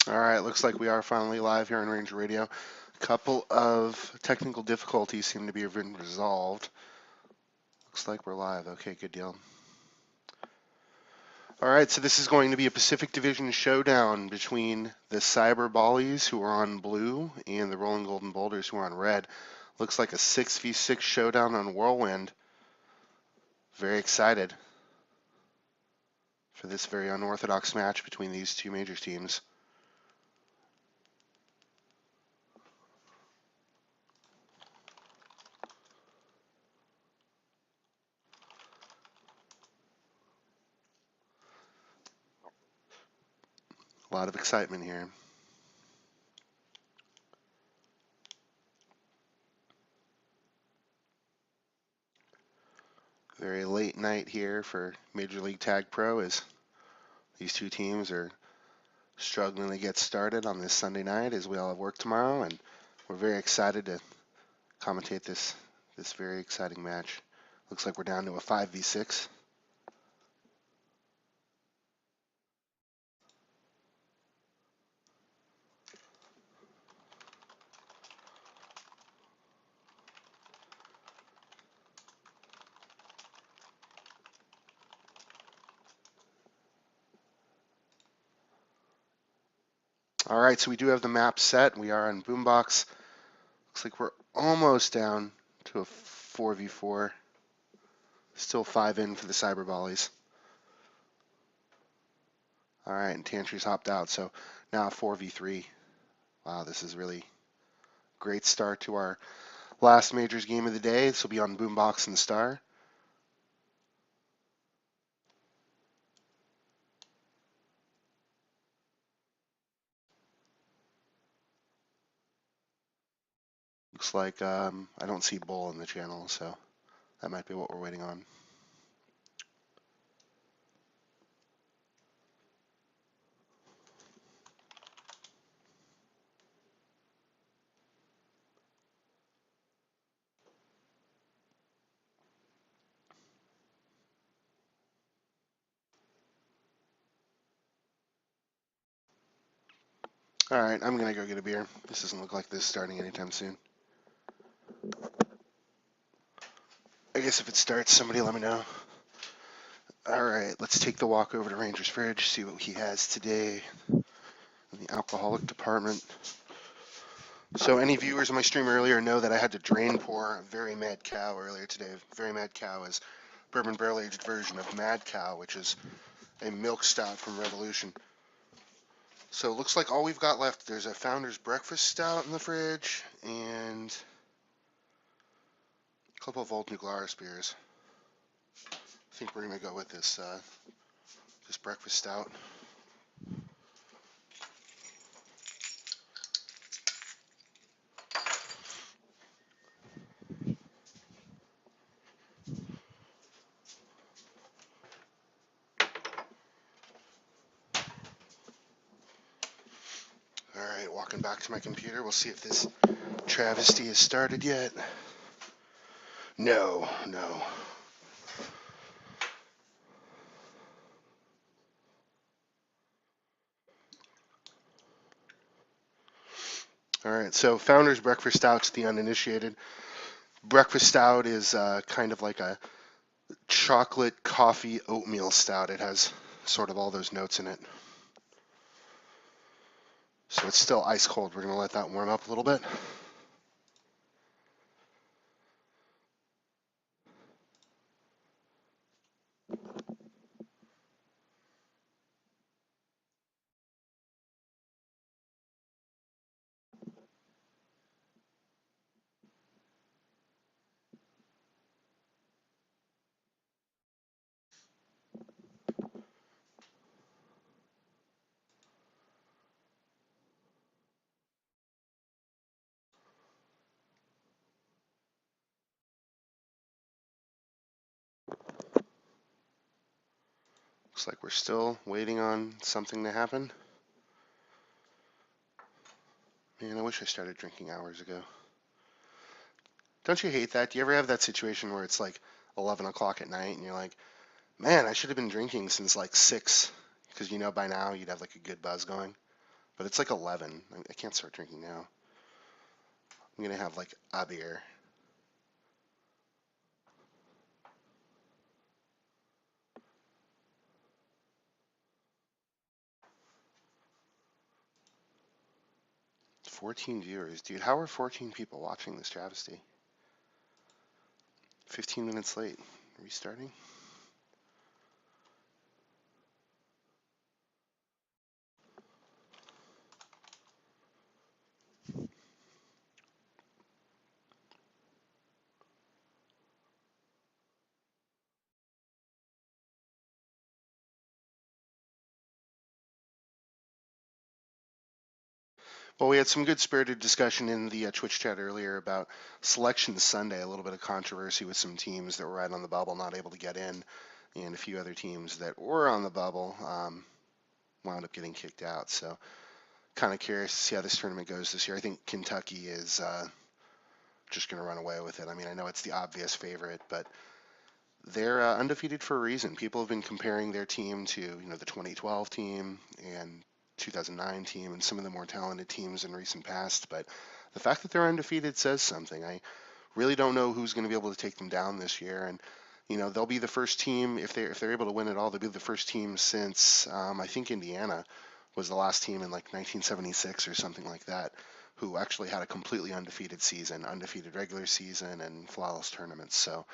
All right, looks like we are finally live here on Ranger Radio. A couple of technical difficulties seem to be been resolved. Looks like we're live. Okay, good deal. All right, so this is going to be a Pacific Division showdown between the Cyber Ballies, who are on blue, and the Rolling Golden Boulders, who are on red. Looks like a 6v6 showdown on Whirlwind. Very excited for this very unorthodox match between these two major teams. A lot of excitement here. Very late night here for Major League Tag Pro as these two teams are struggling to get started on this Sunday night as we all have work tomorrow, and we're very excited to commentate this very exciting match. Looks like we're down to a 5v6. All right, so we do have the map set. We are on Boombox. Looks like we're almost down to a 4v4. Still 5 in for the Cyber Volleys. All right, and Tantry's hopped out, so now a 4v3. Wow, this is really great start to our last Majors game of the day. This will be on Boombox and the Star. Looks like I don't see Bull in the channel, so that might be what we're waiting on. All right, I'm gonna go get a beer. This doesn't look like this is starting anytime soon. I guess if it starts, somebody let me know. All right, let's take the walk over to Ranger's fridge, see what he has today in the alcoholic department. So any viewers on my stream earlier know that I had to drain pour a Very Mad Cow earlier today. Very Mad Cow is bourbon barrel aged version of Mad Cow, which is a milk stout from Revolution. So it looks like all we've got left, there's a Founder's Breakfast Stout in the fridge and a couple of Old New Glarus beers. I think we're gonna go with this breakfast stout. All right, walking back to my computer. We'll see if this travesty has started yet. No. All right, so Founder's Breakfast Stout to the uninitiated. Breakfast Stout is kind of like a chocolate coffee oatmeal stout. It has sort of all those notes in it. So it's still ice cold. We're going to let that warm up a little bit. Looks like we're still waiting on something to happen. Man, I wish I started drinking hours ago. Don't you hate that? Do you ever have that situation where it's like 11 o'clock at night and you're like, man, I should have been drinking since like 6, because you know by now you'd have like a good buzz going. but it's like 11. I can't start drinking now. I'm gonna have like a beer. It's 14 viewers, dude. How are 14 people watching this travesty? 15 minutes late. Restarting. Well, we had some good spirited discussion in the Twitch chat earlier about Selection Sunday, a little bit of controversy with some teams that were right on the bubble, not able to get in, and a few other teams that were on the bubble wound up getting kicked out. So, kind of curious to see how this tournament goes this year. I think Kentucky is just going to run away with it. I mean, I know it's the obvious favorite, but they're undefeated for a reason. People have been comparing their team to, the 2012 team and 2009 team and some of the more talented teams in recent past. But the fact that they're undefeated says something. I really don't know who's going to be able to take them down this year. And they'll be the first team if they're able to win it all. They'll be the first team since I think Indiana was the last team in like 1976 or something like that, who actually had a completely undefeated season, undefeated regular season, and flawless tournaments. So.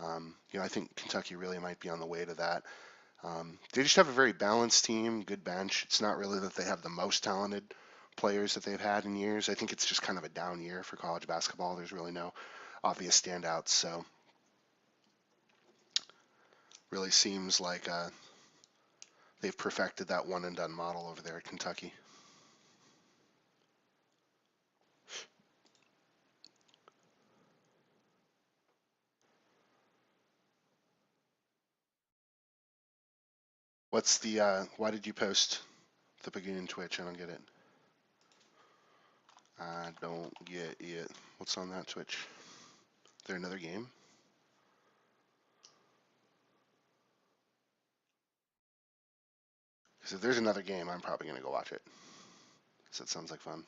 I think Kentucky really might be on the way to that. They just have a very balanced team, good bench. It's not really that they have the most talented players that they've had in years. I think it's just kind of a down year for college basketball. There's really no obvious standouts. So really seems like they've perfected that one and done model over there at Kentucky. What's the, why did you post the Pagoon Twitch? I don't get it. I don't get it. What's on that Twitch? Is there another game? Because if there's another game, I'm probably going to go watch it. Because it sounds like fun.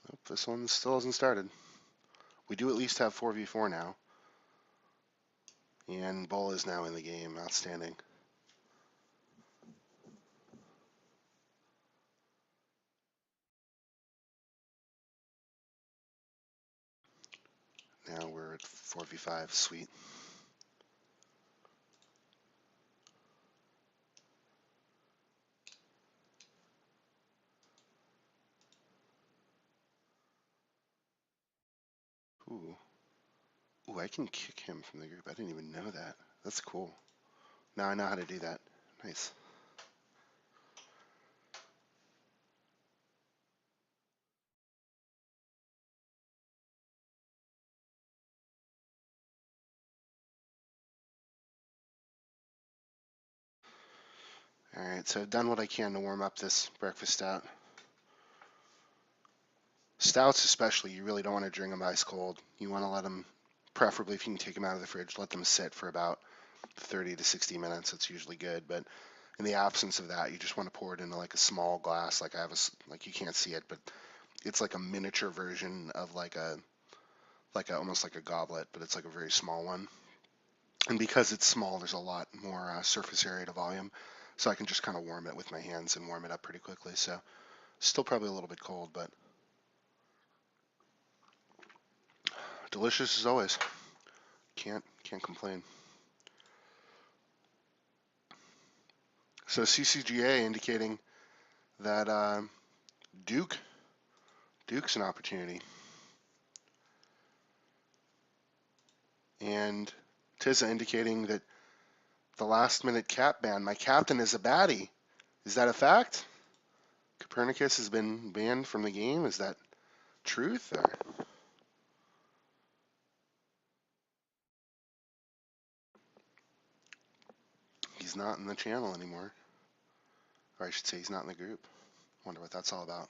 Nope, this one still hasn't started. We do at least have 4v4 now. And Bull is now in the game. Outstanding. Now we're at 4v5. Sweet. Ooh. Ooh, I can kick him from the group. I didn't even know that. That's cool. Now I know how to do that. Nice. Alright, so I've done what I can to warm up this breakfast stout. Stouts especially, you really don't want to drink them ice cold. You want to let them, preferably if you can take them out of the fridge, let them sit for about 30 to 60 minutes. That's usually good, but in the absence of that, you just want to pour it into like a small glass. Like I have like you can't see it, but it's like a miniature version of like a almost like a goblet, but it's like a very small one. And because it's small, there's a lot more surface area to volume, so I can just kind of warm it with my hands and warm it up pretty quickly. So still probably a little bit cold, but delicious as always. Can't complain. So CCGA indicating that Duke's an opportunity, and Tizza indicating that the last minute cap ban. My captain is a baddie. Is that a fact? Copernicus has been banned from the game. Is that truth? Or? He's not in the channel anymore. Or I should say he's not in the group. Wonder what that's all about.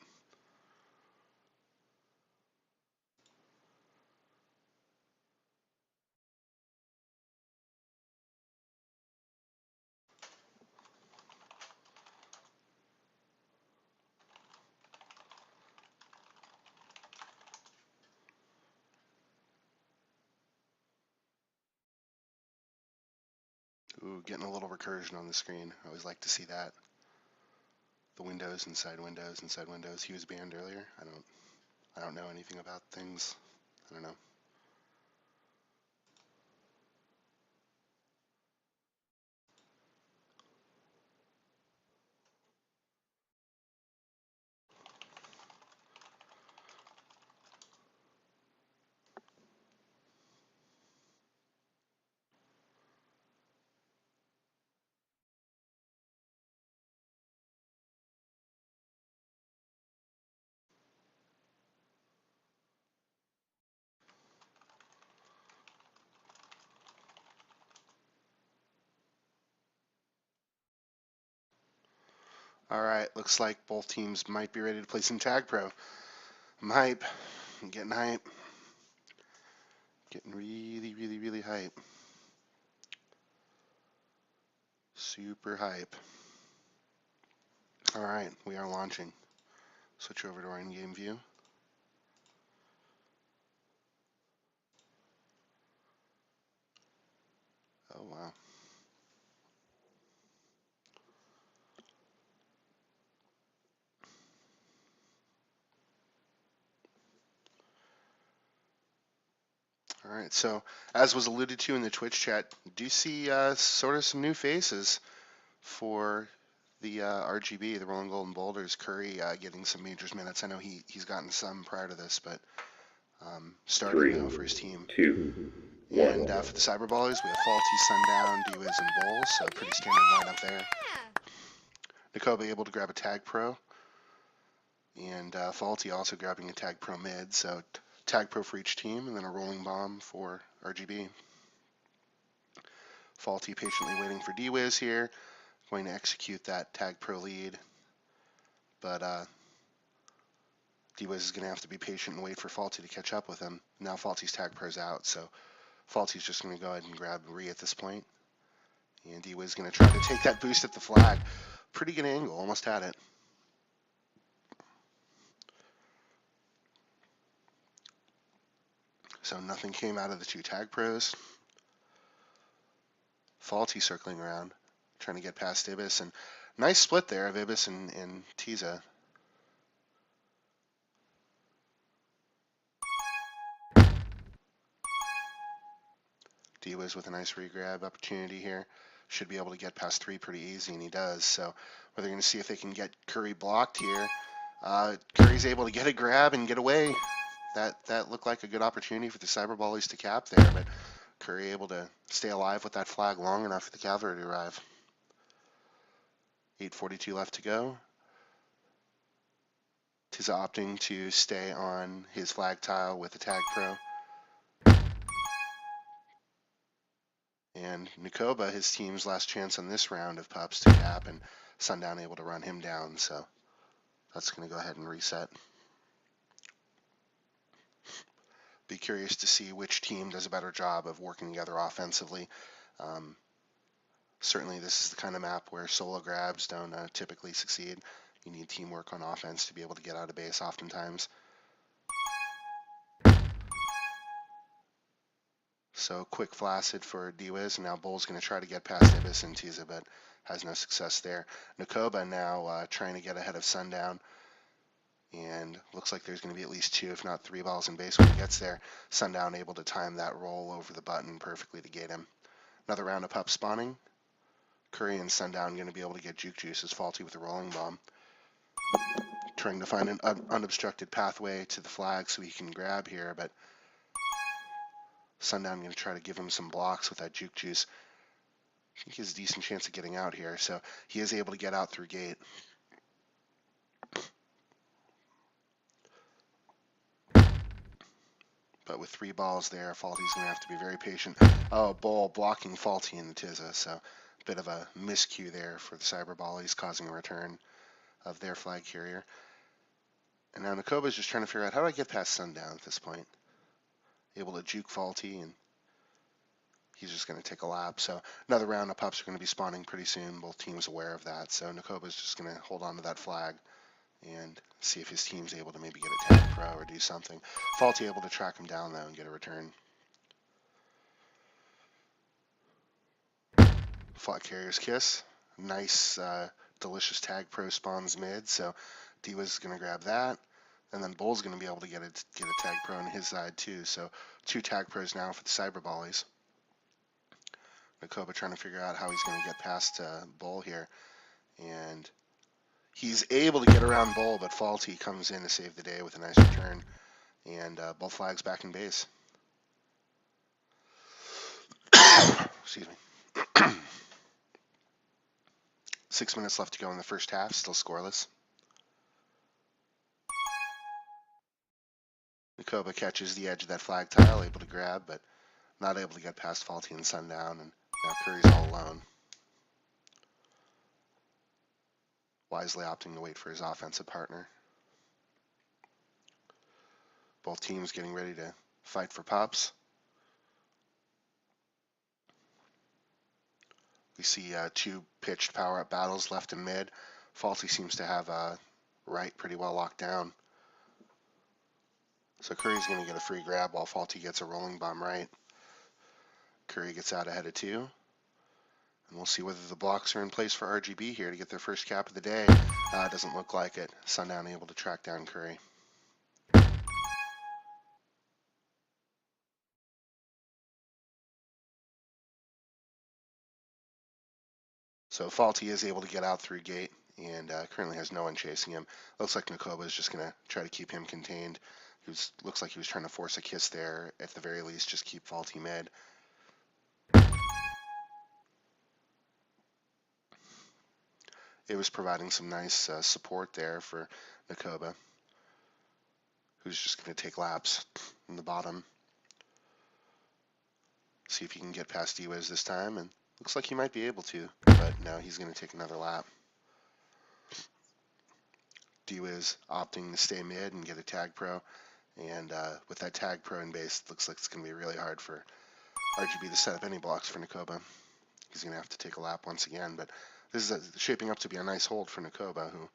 Ooh, getting a little recursion on the screen. I always like to see that. The windows, inside windows, inside windows. He was banned earlier. I don't know anything about things. I don't know. All right, looks like both teams might be ready to play some Tag Pro. I'm hype. I'm getting hype. Getting really, really, really hype. Super hype. All right, we are launching. Switch over to our in-game view. Oh, wow. All right, so as was alluded to in the Twitch chat, do see sort of some new faces for the RGB, the Rolling Golden Boulders. Curry getting some majors minutes. I know he's gotten some prior to this, but starting now for his team. 3, 2, 1. And for the Cyberballers, we have Faulty, Sundown, D-Wiz, and Bowls, so pretty standard lineup there. Nakobe able to grab a Tag Pro, and Faulty also grabbing a Tag Pro mid, so Tag Pro for each team, and then a Rolling Bomb for RGB. Faulty patiently waiting for D-Wiz here, going to execute that Tag Pro lead, but D-Wiz is going to have to be patient and wait for Faulty to catch up with him. Now Faulty's Tag Pro's out, so Faulty's just going to go ahead and grab Ree at this point. And D-Wiz is going to try to take that boost at the flag. Pretty good angle, almost had it. So nothing came out of the two Tag Pros. Faulty circling around, trying to get past Ibis, and nice split there of Ibis and Tiza. D-Wiz with a nice regrab opportunity here. Should be able to get past 3 pretty easy, and he does. So we're going to see if they can get Curry blocked here. Curry's able to get a grab and get away. That looked like a good opportunity for the Cyberballies to cap there, but Curry able to stay alive with that flag long enough for the cavalry to arrive. 8:42 left to go. Tiza opting to stay on his flag tile with the Tag Pro. And Nakoba, his team's last chance on this round of pups to cap, and Sundown able to run him down, so that's going to go ahead and reset. Be curious to see which team does a better job of working together offensively. Certainly this is the kind of map where solo grabs don't typically succeed. You need teamwork on offense to be able to get out of base oftentimes. So quick flaccid for D-Wiz, and now Bull's going to try to get past Ibis and Tiza, but has no success there. Nakoba now trying to get ahead of Sundown, and looks like there's going to be at least 2, if not 3 balls in base when he gets there. Sundown able to time that roll over the button perfectly to gate him. Another round of pup spawning. Curry and Sundown going to be able to get Juke Juice as Faulty with a Rolling Bomb. Trying to find an unobstructed pathway to the flag so he can grab here, but Sundown going to try to give him some blocks with that Juke Juice. I think he has a decent chance of getting out here, so he is able to get out through gate. But with 3 balls there, Faulty's going to have to be very patient. Oh, Bull blocking Faulty in the Tiza, so a bit of a miscue there for the Cyberballies, causing a return of their flag carrier. And now Nakoba's just trying to figure out, how do I get past Sundown at this point? Able to juke Faulty, and he's just going to take a lap. So another round of pups are going to be spawning pretty soon. Both teams aware of that. So Nakoba's just going to hold on to that flag and see if his team's able to maybe get a Tag Pro or do something. Faulty able to track him down, though, and get a return. Flat Carrier's Kiss. Nice, delicious tag pro spawns mid, so D-Wiz is going to grab that. And then Bull's going to be able to get a tag pro on his side too. So 2 tag pros now for the Cyber Ballies. Nakoba trying to figure out how he's going to get past Bull here. And he's able to get around Bull, but Faulty comes in to save the day with a nice return. And Bull flags back in base. Excuse me. 6 minutes left to go in the first half, still scoreless. Nakoba catches the edge of that flag tile, able to grab, but not able to get past Faulty and Sundown, and now Curry's all alone. Wisely opting to wait for his offensive partner. Both teams getting ready to fight for pups. We see 2 pitched power-up battles left in mid. Faulty seems to have right pretty well locked down. So Curry's going to get a free grab while Faulty gets a rolling bomb right. Curry gets out ahead of 2. And we'll see whether the blocks are in place for RGB here to get their first cap of the day. Doesn't look like it. Sundown able to track down Curry. So Faulty is able to get out through gate and currently has no one chasing him. Looks like Nakoba is just going to try to keep him contained. Looks like he was trying to force a kiss there. At the very least, just keep Faulty mid. It was providing some nice support there for Nakoba, who's just going to take laps in the bottom. See if he can get past D-Wiz this time, and looks like he might be able to, but no, he's going to take another lap. D-Wiz opting to stay mid and get a tag pro, and with that tag pro in base, it looks like it's going to be really hard for RGB to set up any blocks for Nakoba. He's going to have to take a lap once again, but this is shaping up to be a nice hold for Nakoba, who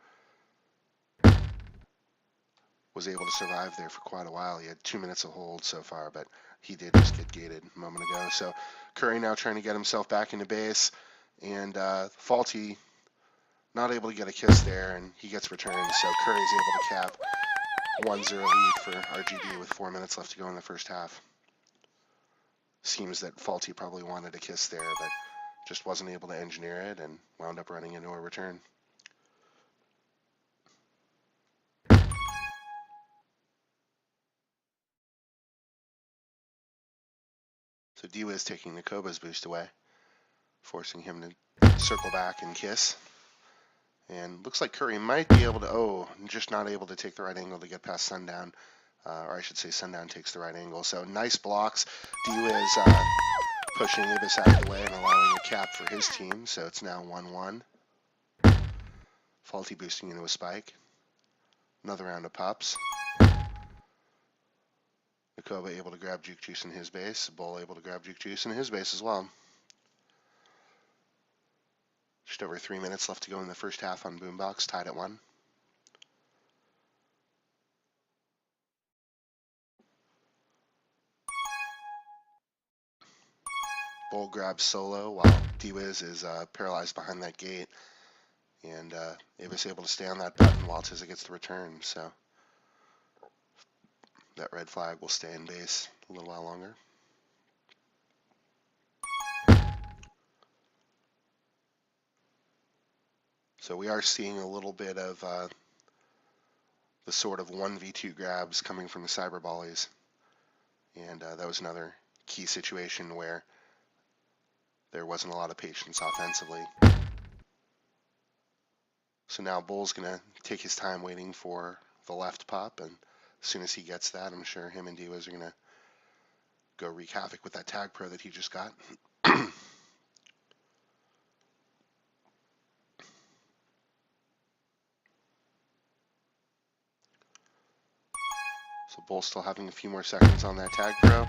was able to survive there for quite a while. He had 2 minutes of hold so far, but he did just get gated a moment ago. So Curry now trying to get himself back into base, and Faulty not able to get a kiss there, and he gets returned. So Curry's able to cap 1-0 lead for RGB with 4 minutes left to go in the first half. Seems that Faulty probably wanted a kiss there, but just wasn't able to engineer it and wound up running into a return. So D-Wiz taking Nakoba's boost away, forcing him to circle back and kiss. And looks like Curry might be able to, just not able to take the right angle to get past Sundown. Or I should say Sundown takes the right angle. So nice blocks. D-Wiz pushing Ibis out of the way and allowing a cap for his team. So it's now 1-1. Faulty boosting into a spike. Another round of pops. Nakoba able to grab Juke Juice in his base. Bull able to grab Juke Juice in his base as well. Just over 3 minutes left to go in the first half on Boombox, tied at 1. Bull grabs solo while D-Wiz is paralyzed behind that gate. And Ibis able to stay on that button while Tizza gets the return. So that red flag will stay in base a little while longer. So we are seeing a little bit of the sort of 1v2 grabs coming from the Cyber Ballies. And that was another key situation where there wasn't a lot of patience offensively. So now Bull's going to take his time waiting for the left pop, and as soon as he gets that, I'm sure him and D-Wiz are going to go wreak havoc with that tag pro that he just got. So Bull still having a few more seconds on that tag pro,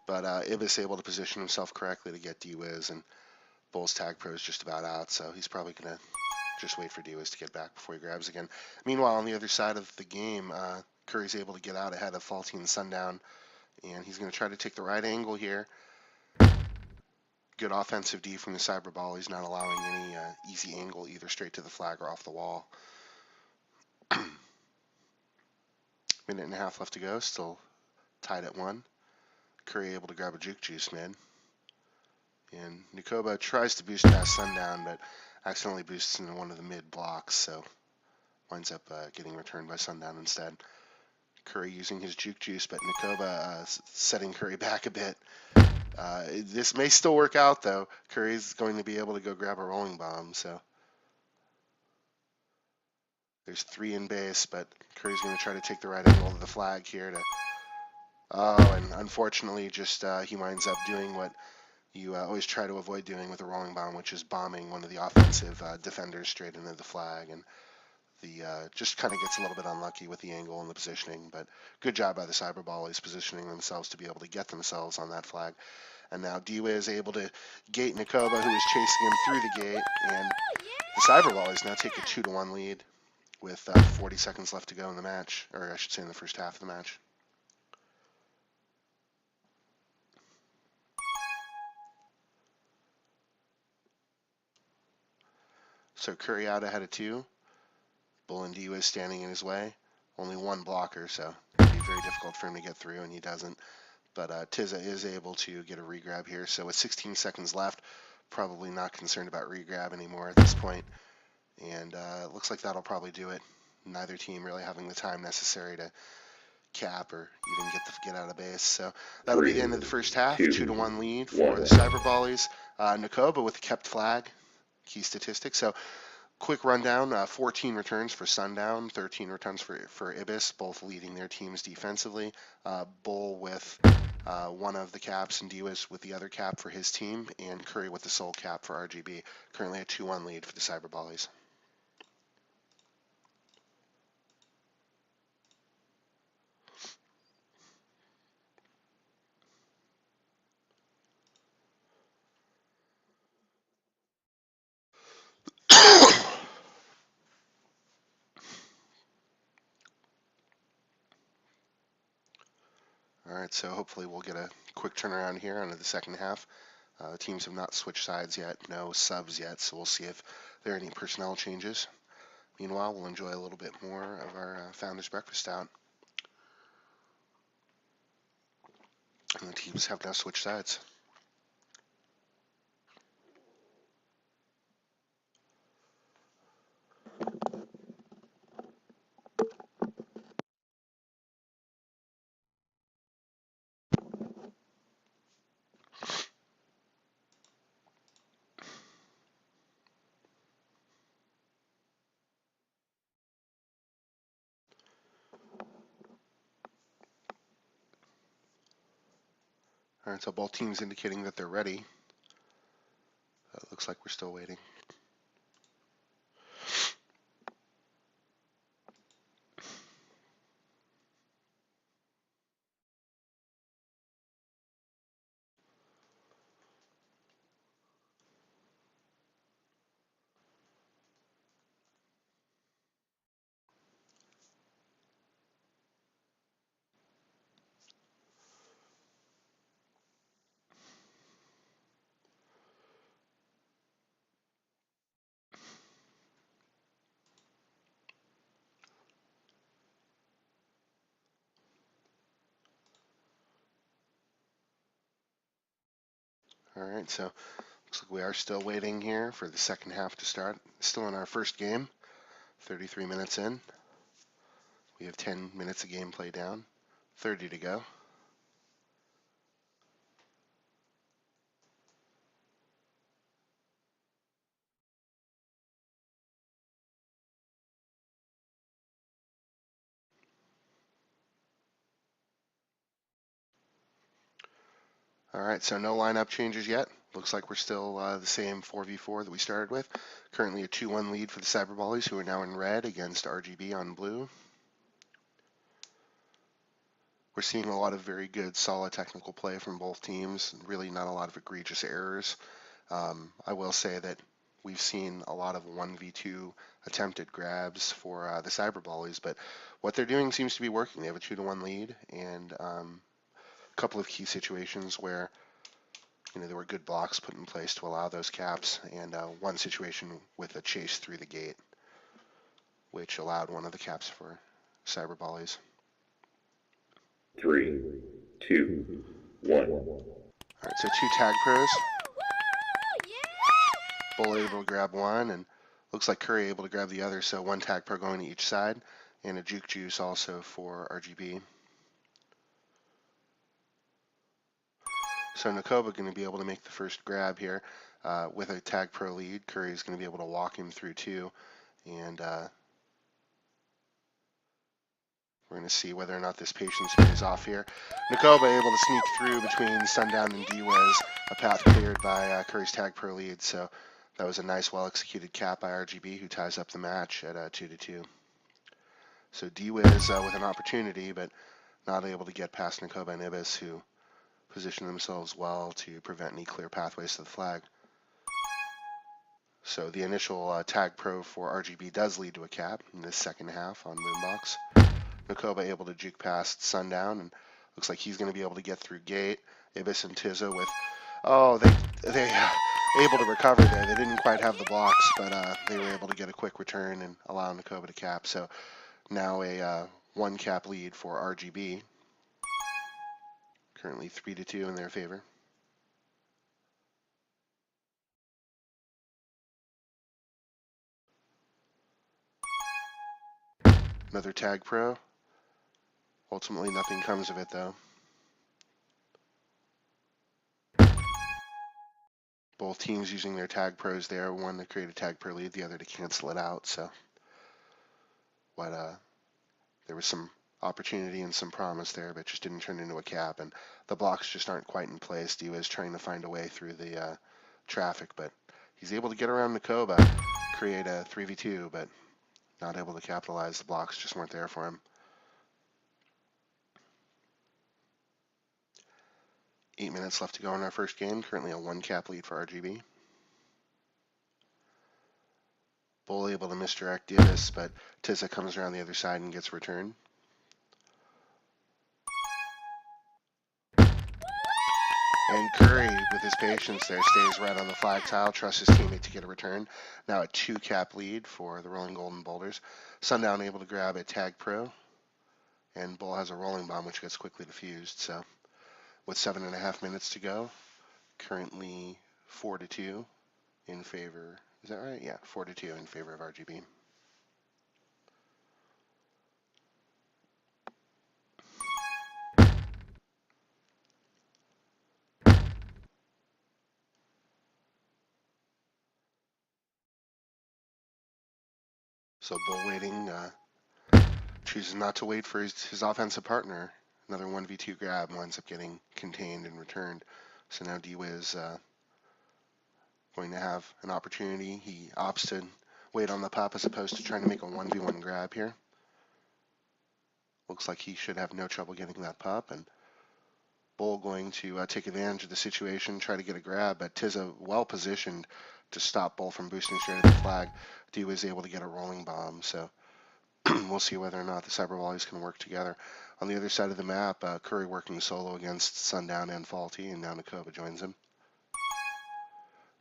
but Ibis able to position himself correctly to get D-Wiz, and Bull's tag pro is just about out, so he's probably going to just wait for D-Wiz to get back before he grabs again. Meanwhile, on the other side of the game, Curry's able to get out ahead of Faulty and Sundown, and he's going to try to take the right angle here. Good offensive D from the Cyber Ballies, not allowing any easy angle either straight to the flag or off the wall. Minute and a half left to go, still tied at 1. Curry able to grab a juke juice mid. And Nakoba tries to boost past Sundown, but accidentally boosts into one of the mid blocks, so winds up getting returned by Sundown instead. Curry using his juke juice, but Nakoba setting Curry back a bit. This may still work out, though. Curry's going to be able to go grab a rolling bomb, so there's 3 in base, but Curry's going to try to take the right angle of the flag here to... Oh, and unfortunately, just he winds up doing what you always try to avoid doing with a rolling bomb, which is bombing one of the offensive defenders straight into the flag, and the just kind of gets a little bit unlucky with the angle and the positioning, but good job by the Cyber Ballies positioning themselves to be able to get themselves on that flag. And now Dewey is able to gate Nakoba, who is chasing him through the gate, and the Cyber Ballies now take a 2-1 lead with 40 seconds left to go in the match, or I should say in the first half of the match. So Curry out ahead of 2. Bull and Dewey is standing in his way. Only 1 blocker, so it'd be very difficult for him to get through, and he doesn't. But Tizza is able to get a regrab here. So with 16 seconds left, probably not concerned about regrab anymore at this point. And it looks like that'll probably do it. Neither team really having the time necessary to cap or even get out of base. So that'll be the end of the first half. 2-1 lead for the Cyber Ballies. Nakoba with a kept flag, key statistic. So quick rundown, 14 returns for Sundown, 13 returns for Ibis, both leading their teams defensively. Bull with 1 of the caps and Dewis with the other cap for his team, and Curry with the sole cap for RGB. Currently a 2-1 lead for the Cyber Ballies. All right, so hopefully we'll get a quick turnaround here onto the second half. The teams have not switched sides yet, no subs yet, so we'll see if there are any personnel changes. Meanwhile, we'll enjoy a little bit more of our Founders Breakfast Stout. And the teams have now switched sides. All right, so both teams indicating that they're ready. Looks like we're still waiting. All right, so looks like we are still waiting here for the second half to start. Still in our first game, 33 minutes in. We have 10 minutes of gameplay down, 30 to go. All right, so no lineup changes yet. Looks like we're still the same 4v4 that we started with. Currently a 2-1 lead for the Cyber Ballies, who are now in red against RGB on blue. We're seeing a lot of very good, solid technical play from both teams. Really not a lot of egregious errors. I will say that we've seen a lot of 1v2 attempted grabs for the Cyber Ballies, but what they're doing seems to be working. They have a 2-1 lead, and a couple of key situations where there were good blocks put in place to allow those caps, and one situation with a chase through the gate, which allowed one of the caps for Cyber Ballies. 3, 2, 1. All right, so 2 tag pros. Bull able to grab one, and looks like Curry able to grab the other, so 1 tag pro going to each side, and a juke juice also for RGB. So Nakoba going to be able to make the first grab here with a tag pro lead. Curry is going to be able to walk him through 2, and we're going to see whether or not this patience pays off here. Nakoba able to sneak through between Sundown and D-Wiz, a path cleared by Curry's tag pro lead. So that was a nice, well-executed cap by RGB, who ties up the match at 2-2. So D-Wiz with an opportunity, but not able to get past Nakoba and Ibis, who position themselves well to prevent any clear pathways to the flag. So the initial tag pro for RGB does lead to a cap in this second half on Moonbox. Nakoba able to juke past Sundown, and looks like he's going to be able to get through gate. Ibis and Tizo with, they able to recover there. They didn't quite have the blocks, but they were able to get a quick return and allow Nakoba to cap. So now a 1 cap lead for RGB. Currently 3-2 in their favor. Another tag pro. Ultimately, nothing comes of it, though. Both teams using their tag pros there, one to create a tag pro lead, the other to cancel it out. So, there was some opportunity and some promise there, but just didn't turn into a cap, and the blocks just aren't quite in place. Diwa is trying to find a way through the traffic, but he's able to get around Nakoba, create a 3v2, but not able to capitalize. The blocks just weren't there for him. 8 minutes left to go in our first game. Currently a 1 cap lead for RGB. Bull able to misdirect Ibis, but Tiza comes around the other side and gets returned. And Curry, with his patience there, stays right on the flag tile, trusts his teammate to get a return. Now a 2 cap lead for the Rolling Golden Boulders. Sundown able to grab a tag pro, and Bull has a rolling bomb, which gets quickly defused. So with 7.5 minutes to go, currently 4-2 in favor. Is that right? Yeah, 4-2 in favor of RGB. So Bull waiting, chooses not to wait for his offensive partner. Another 1v2 grab winds up getting contained and returned. So now D-Wiz going to have an opportunity. He opts to wait on the pup as opposed to trying to make a 1v1 grab here. Looks like he should have no trouble getting that pup, and Bull going to take advantage of the situation, try to get a grab, but Tiza well positioned to stop Bull from boosting straight to the flag. D-Wiz able to get a rolling bomb, so we'll see whether or not the Cyber Ballies can work together. On the other side of the map, Curry working solo against Sundown and Faulty, and now Nakoba joins him.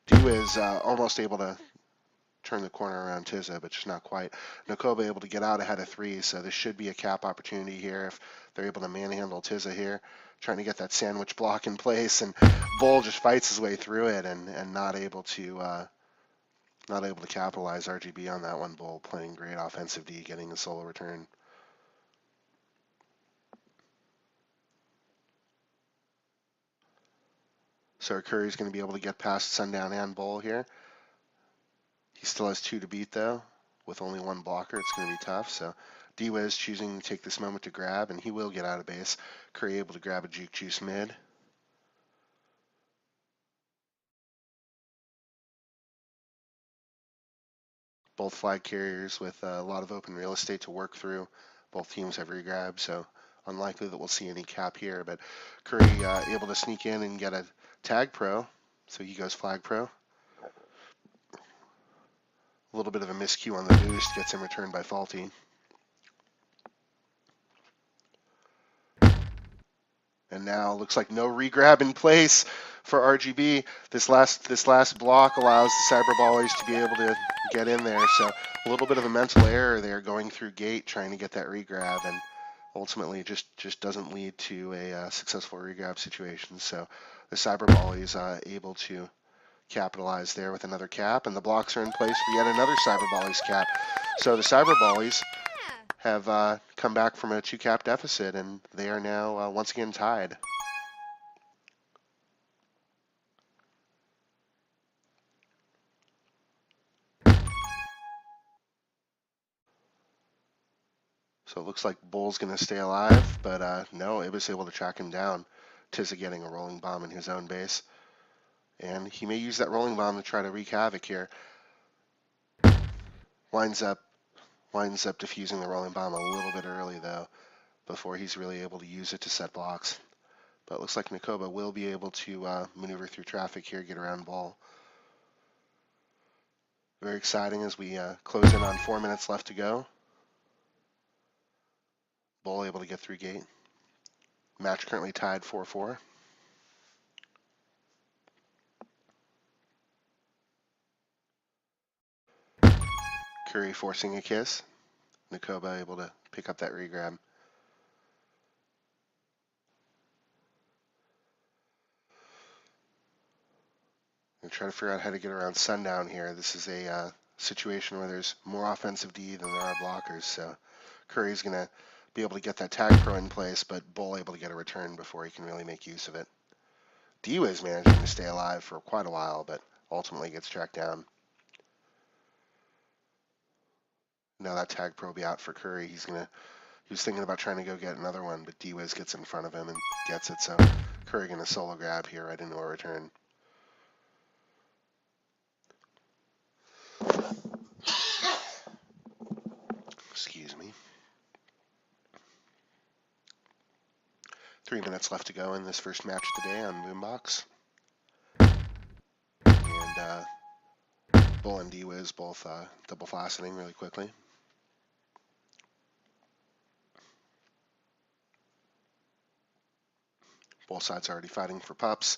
D-Wiz almost able to turn the corner around Tiza, but just not quite. Nakoba able to get out ahead of 3, so this should be a cap opportunity here if they're able to manhandle Tiza here, trying to get that sandwich block in place, and Bull just fights his way through it and not able to capitalize. RGB on that one. Bull playing great offensive D, getting a solo return. So Curry's going to be able to get past Sundown and Bull here. He still has 2 to beat, though. With only 1 blocker, it's going to be tough. So D-Wiz choosing to take this moment to grab, and he will get out of base. Curry able to grab a juke juice mid. Both flag carriers with a lot of open real estate to work through. Both teams have regrab, so unlikely that we'll see any cap here. But Curry able to sneak in and get a tag pro, so he goes flag pro. A little bit of a miscue on the boost, gets him returned by Faulty. And now looks like no regrab in place for RGB, this last block allows the Cyber Ballies to be able to get in there. So a little bit of a mental error there going through gate trying to get that regrab, and ultimately just doesn't lead to a successful regrab situation. So the Cyber Ballies able to capitalize there with another cap, and the blocks are in place for yet another Cyber Ballies cap. So the Cyber Ballies have come back from a 2-cap deficit, and they are now once again tied. So it looks like Bull's going to stay alive, but no, it was able to track him down. Tizza getting a rolling bomb in his own base. And he may use that rolling bomb to try to wreak havoc here. Winds up defusing the rolling bomb a little bit early, though, before he's really able to use it to set blocks. But it looks like Nakoba will be able to maneuver through traffic here, get around Bull. Very exciting as we close in on 4 minutes left to go. Bull able to get through gate. Match currently tied 4-4. Curry forcing a kiss. Nakoba able to pick up that regrab. Gonna try to figure out how to get around Sundown here. This is a situation where there's more offensive D than there are blockers, so Curry's gonna be able to get that tag pro in place, but Bull able to get a return before he can really make use of it. D-Wiz managing to stay alive for quite a while, but ultimately gets tracked down. Now that tag pro will be out for Curry. He was thinking about trying to go get another one, but D-Wiz gets in front of him and gets it, so Curry gonna solo grab here right into a return. Excuse me. 3 minutes left to go in this first match of the day on Boombox. And Bull and D-Wiz both double faceting really quickly. Both sides already fighting for pups.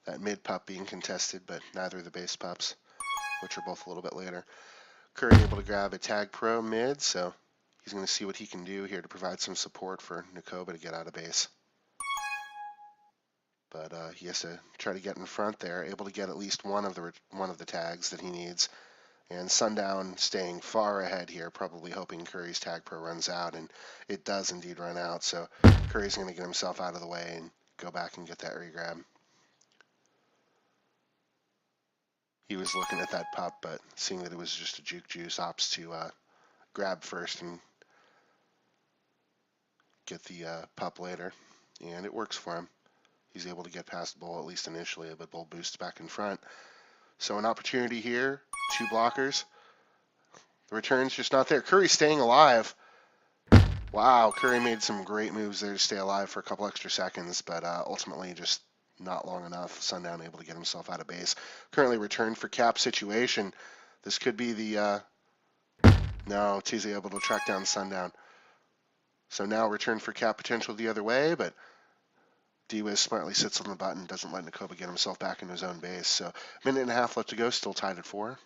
That mid pup being contested, but neither of the base pups, which are both a little bit later. Curry able to grab a tag pro mid, so he's going to see what he can do here to provide some support for Nakoba to get out of base. But he has to try to get in front there, able to get at least one of the tags that he needs. And Sundown staying far ahead here, probably hoping Curry's tag pro runs out, and it does indeed run out. So Curry's going to get himself out of the way and go back and get that regrab. He was looking at that pup, but seeing that it was just a juke juice, opts to grab first and get the pup later. And it works for him. He's able to get past Bull, at least initially, but Bull boosts back in front. So an opportunity here, 2 blockers. The return's just not there. Curry staying alive. Wow, Curry made some great moves there to stay alive for a couple extra seconds, but ultimately just not long enough. Sundown able to get himself out of base. Currently returned for cap situation. This could be the... No, Tizzy able to track down Sundown. So now return for cap potential the other way, but D-Wiz smartly sits on the button, doesn't let Nakoba get himself back in his own base. So minute and a half left to go, still tied at 4.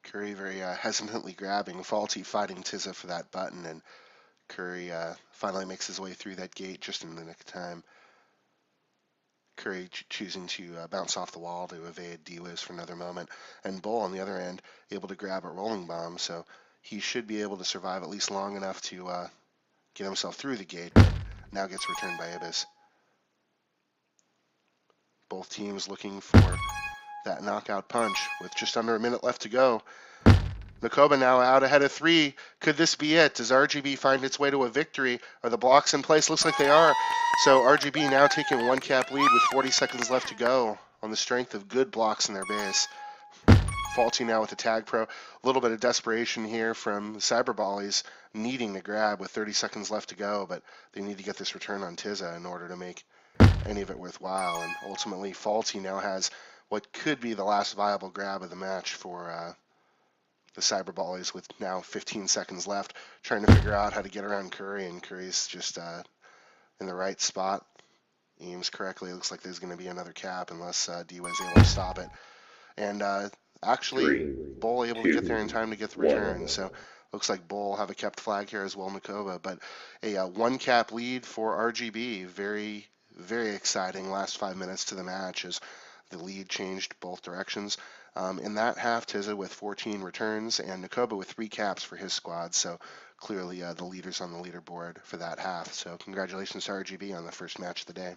Curry very hesitantly grabbing, Faulty fighting Tizza for that button, and Curry finally makes his way through that gate just in the nick of time. Curry choosing to bounce off the wall to evade D-Wiz for another moment, and Bull on the other end able to grab a rolling bomb, so he should be able to survive at least long enough to get himself through the gate, but now gets returned by Ibis. Both teams looking for that knockout punch with just under a minute left to go. Nakoba now out ahead of 3. Could this be it? Does RGB find its way to a victory? Are the blocks in place? Looks like they are. So RGB now taking 1 cap lead with 40 seconds left to go on the strength of good blocks in their base. Faulty now with the tag pro. A little bit of desperation here from the Cyber Ballies needing to grab with 30 seconds left to go, but they need to get this return on Tizza in order to make any of it worthwhile. And ultimately, Faulty now has what could be the last viable grab of the match for the Cyber Ballies with now 15 seconds left, trying to figure out how to get around Curry, and Curry's just in the right spot. Aims correctly. It looks like there's going to be another cap unless D-Way's able to stop it. And actually, 3, Bull able to get there in 2, time to get the 1. return. So looks like Bull will have a kept flag here as well, Nakoba. But a one cap lead for RGB. Very, very exciting last 5 minutes to the match as the lead changed both directions. In that half, Tizza with 14 returns and Nakoba with 3 caps for his squad. So clearly the leaders on the leaderboard for that half. So congratulations to RGB on the first match of the day.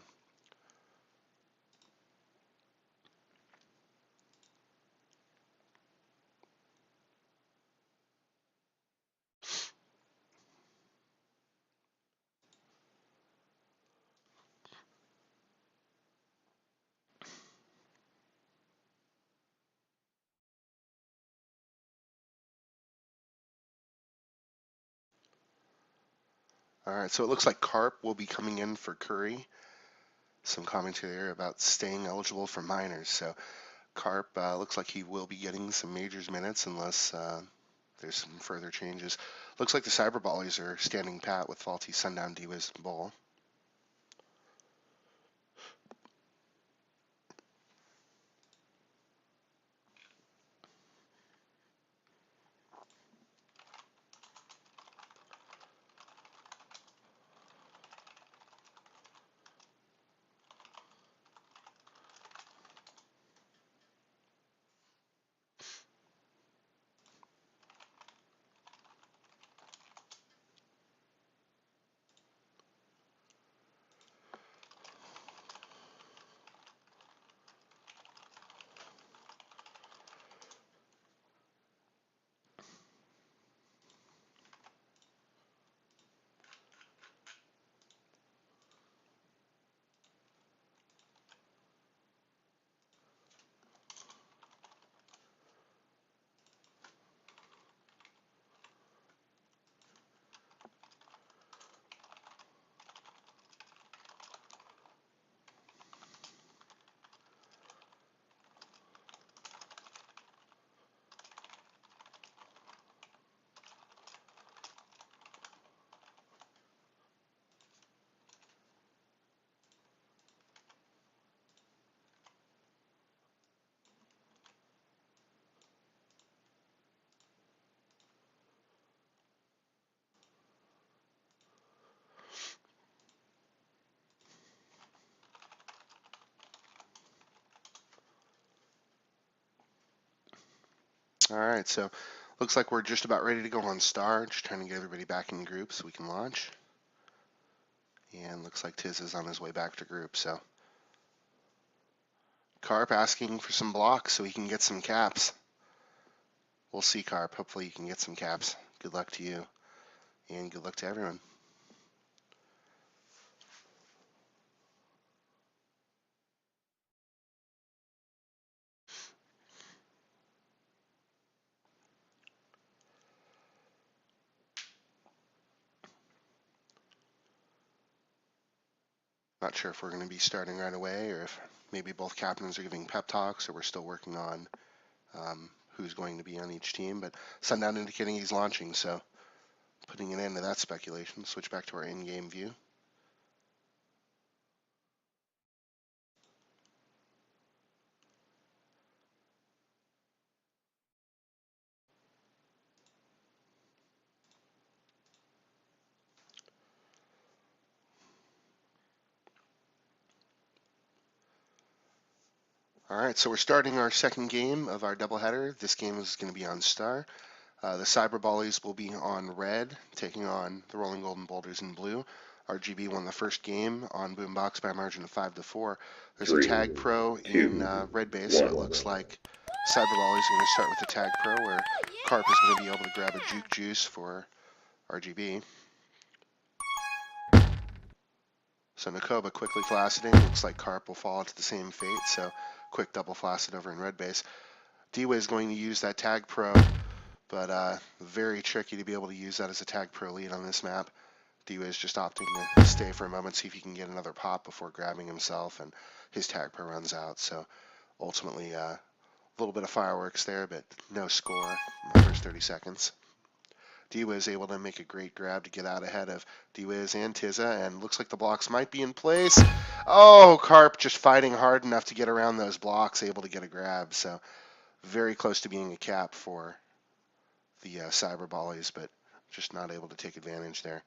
All right, so it looks like Carp will be coming in for Curry. Some commentary there about staying eligible for minors. So Carp looks like he will be getting some majors minutes unless there's some further changes. Looks like the Cyber Ballies are standing pat with Faulty, Sundown, D-Wiz, and Bull. All right, so looks like we're just about ready to go on Star. Just trying to get everybody back in group so we can launch. And looks like Tiz is on his way back to group. So Carp asking for some blocks so he can get some caps. We'll see, Carp. Hopefully you can get some caps. Good luck to you, and good luck to everyone. Not sure if we're going to be starting right away or if maybe both captains are giving pep talks or we're still working on who's going to be on each team. But Sundown indicating he's launching, so putting an end to that speculation. Switch back to our in-game view. All right, so we're starting our second game of our doubleheader. This game is going to be on Star. The Cyber Ballies will be on red, taking on the Rolling Golden Boulders in blue. RGB won the first game on Boombox by a margin of 5-4. There's a 3, tag pro 2, in red base, so it 1. looks like Cyber Ballies are going to start with the tag pro, where Carp is going to be able to grab a juke juice for RGB. So Nakoba quickly flaciding. Looks like Carp will fall into the same fate, so quick double flacid over in red base. D-Way is going to use that tag pro, but very tricky to be able to use that as a tag pro lead on this map. D-Way is just opting to stay for a moment, see if he can get another pop before grabbing himself, and his tag pro runs out. So ultimately, little bit of fireworks there, but no score in the first 30 seconds. D-Wiz able to make a great grab to get out ahead of D-Wiz and Tizza, and looks like the blocks might be in place. Oh, Carp just fighting hard enough to get around those blocks, able to get a grab. So very close to being a cap for the Cyber Ballies, but just not able to take advantage there.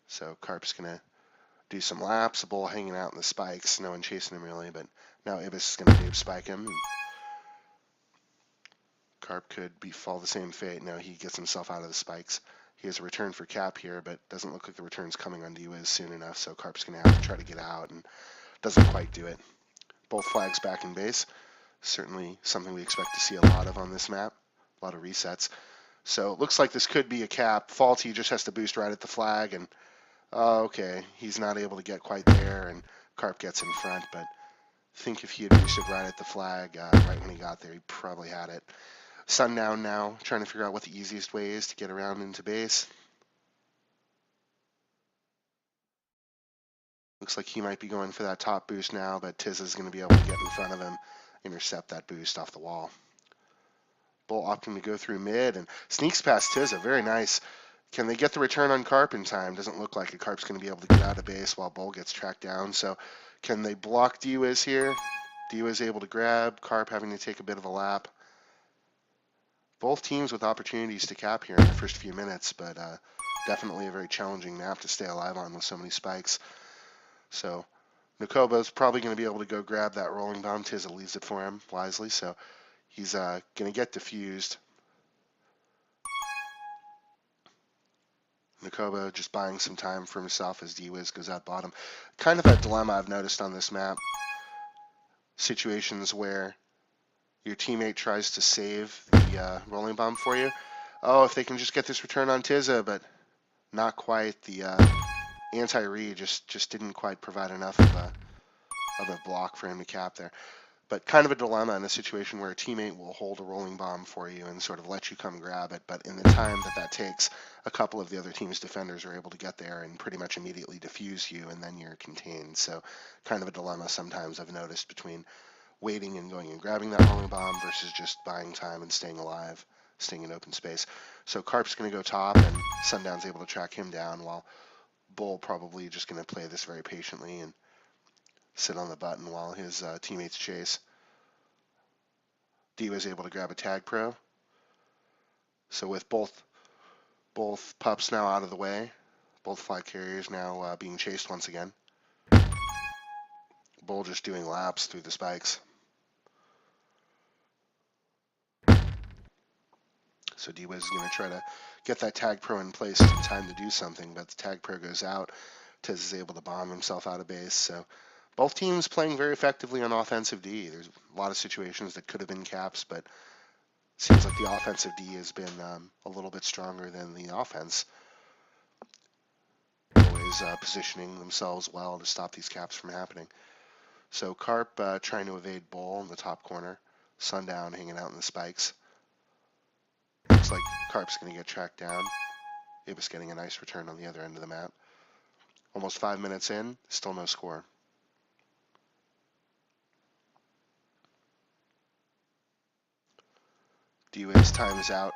So Carp's going to do some laps, the bull hanging out in the spikes, no one chasing him really, but now Ibis is going to spike him. And Carp could fall the same fate. Now he gets himself out of the spikes. He has a return for cap here, but doesn't look like the return's coming on D-Wiz soon enough, so Carp's going to have to try to get out and doesn't quite do it. Both flags back in base. Certainly something we expect to see a lot of on this map. A lot of resets. So it looks like this could be a cap. Faulty just has to boost right at the flag, and okay, he's not able to get quite there, and Carp gets in front, but I think if he had boosted right at the flag right when he got there, he probably had it. Sundown now, trying to figure out what the easiest way is to get around into base. Looks like he might be going for that top boost now, but Tizza's going to be able to get in front of him, intercept that boost off the wall. Bull opting to go through mid and sneaks past Tizza. Very nice. Can they get the return on Carp in time? Doesn't look like it. Carp's going to be able to get out of base while Bull gets tracked down. So can they block D-Wiz here? D-Wiz able to grab. Carp having to take a bit of a lap. Both teams with opportunities to cap here in the first few minutes, but definitely a very challenging map to stay alive on with so many spikes. So Nakoba's probably going to be able to go grab that rolling bomb. Tizza leaves it for him wisely, so he's going to get diffused. Nakoba just buying some time for himself as D-Wiz goes out bottom. Kind of a dilemma I've noticed on this map. Situations where your teammate tries to save the rolling bomb for you. Oh, if they can just get this return on Tizza, but not quite. The anti-read just didn't quite provide enough of a block for him to cap there. But kind of a dilemma in a situation where a teammate will hold a rolling bomb for you and sort of let you come grab it, but in the time that takes, a couple of the other team's defenders are able to get there and pretty much immediately defuse you, and then you're contained. So kind of a dilemma sometimes I've noticed between waiting and going and grabbing that rolling bomb versus just buying time and staying alive, staying in open space. So Carp's going to go top, and Sundown's able to track him down, while Bull probably just going to play this very patiently and sit on the button while his teammates chase. D was able to grab a tag pro. So with both pups now out of the way, both flag carriers now being chased once again. Bull just doing laps through the spikes. So D-Wiz is going to try to get that tag pro in place in time to do something, but the tag pro goes out. Tiz is able to bomb himself out of base. So both teams playing very effectively on offensive D. There's a lot of situations that could have been caps, but it seems like the offensive D has been a little bit stronger than the offense. Always positioning themselves well to stop these caps from happening. So Carp trying to evade Bull in the top corner. Sundown hanging out in the spikes. Looks like Carp's going to get tracked down. Ibis getting a nice return on the other end of the map. Almost 5 minutes in, still no score. D-Wiz times out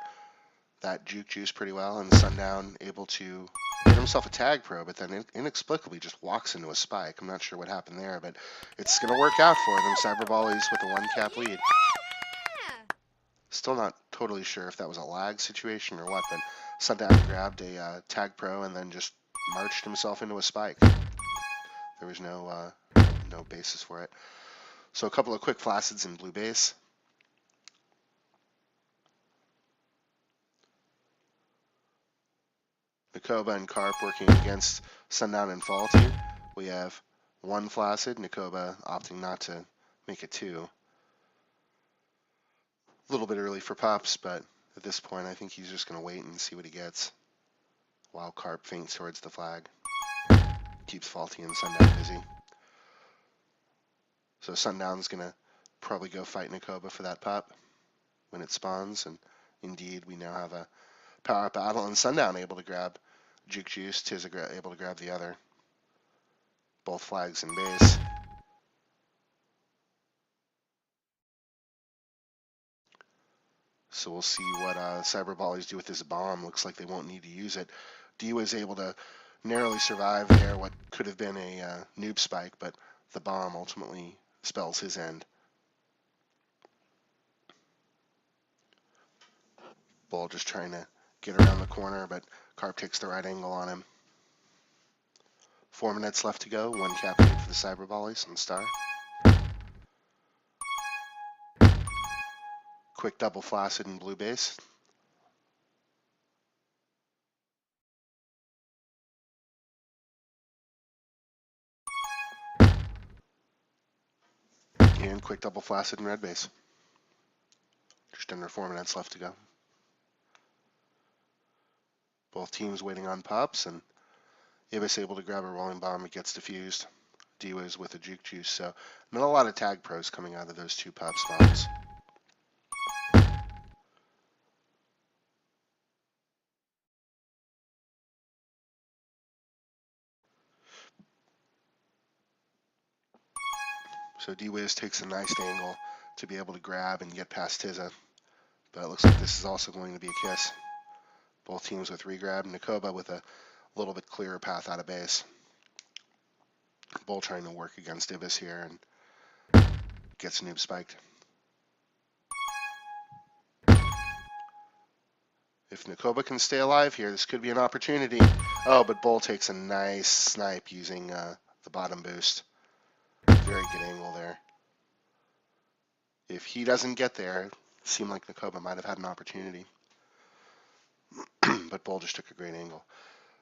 that juke juice pretty well, and Sundown able to get himself a tag pro, but then inexplicably just walks into a spike. I'm not sure what happened there, but it's going to work out for them. Cyber Ballies with a 1-cap lead. Still not totally sure if that was a lag situation or what, but Sundown grabbed a tag pro and then just marched himself into a spike. There was no basis for it. So a couple of quick flacids in blue base. Nakoba and Carp working against Sundown and Faulty. We have 1 flaccid, Nakoba opting not to make it 2. A little bit early for Pops, but at this point I think he's just going to wait and see what he gets while Carp feints towards the flag. Keeps Faulty and Sundown busy. So Sundown's going to probably go fight Nakoba for that pup when it spawns, and indeed we now have a power-up battle, and Sundown able to grab Juke Juice, Tiz able to grab the other. Both flags in base. So we'll see what Cyber Ballies do with this bomb. Looks like they won't need to use it. D was able to narrowly survive there what could have been a noob spike, but the bomb ultimately spells his end. Bull just trying to get around the corner, but Carp takes the right angle on him. 4 minutes left to go. 1 cap lead for the Cyber Ballies on Star. Quick double flaccid and blue base. And quick double flaccid and red base. Just under 4 minutes left to go. Both teams waiting on pops, and Ibis able to grab a rolling bomb. It gets defused. Diwas with a juke juice, so not a lot of tag pros coming out of those 2 pop spawns. So D-Wiz takes a nice angle to be able to grab and get past Tizza, but it looks like this is also going to be a kiss. Both teams with regrab. Nakoba with a little bit clearer path out of base. Bull trying to work against Ibis here and gets noob spiked. If Nakoba can stay alive here, this could be an opportunity. Oh, but Bull takes a nice snipe using the bottom boost. Very good angle there. If he doesn't get there, it seemed like Nakoba might have had an opportunity. But Bull just took a great angle.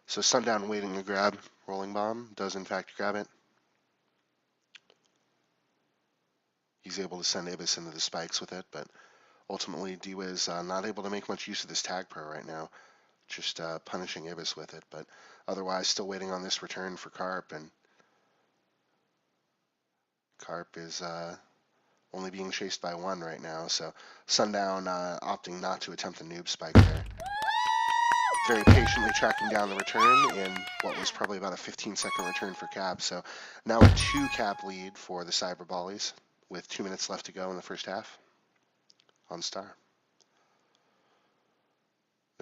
So Sundown waiting to grab rolling bomb, does in fact grab it. He's able to send Ibis into the spikes with it, but ultimately D-Wiz not able to make much use of this tag pro right now. Just punishing Ibis with it, but otherwise still waiting on this return for Carp, and Carp is only being chased by 1 right now, so Sundown opting not to attempt the noob spike there. Very patiently tracking down the return in what was probably about a 15-second return for Cap, so now a 2 cap lead for the Cyber Ballies with 2 minutes left to go in the first half on Star.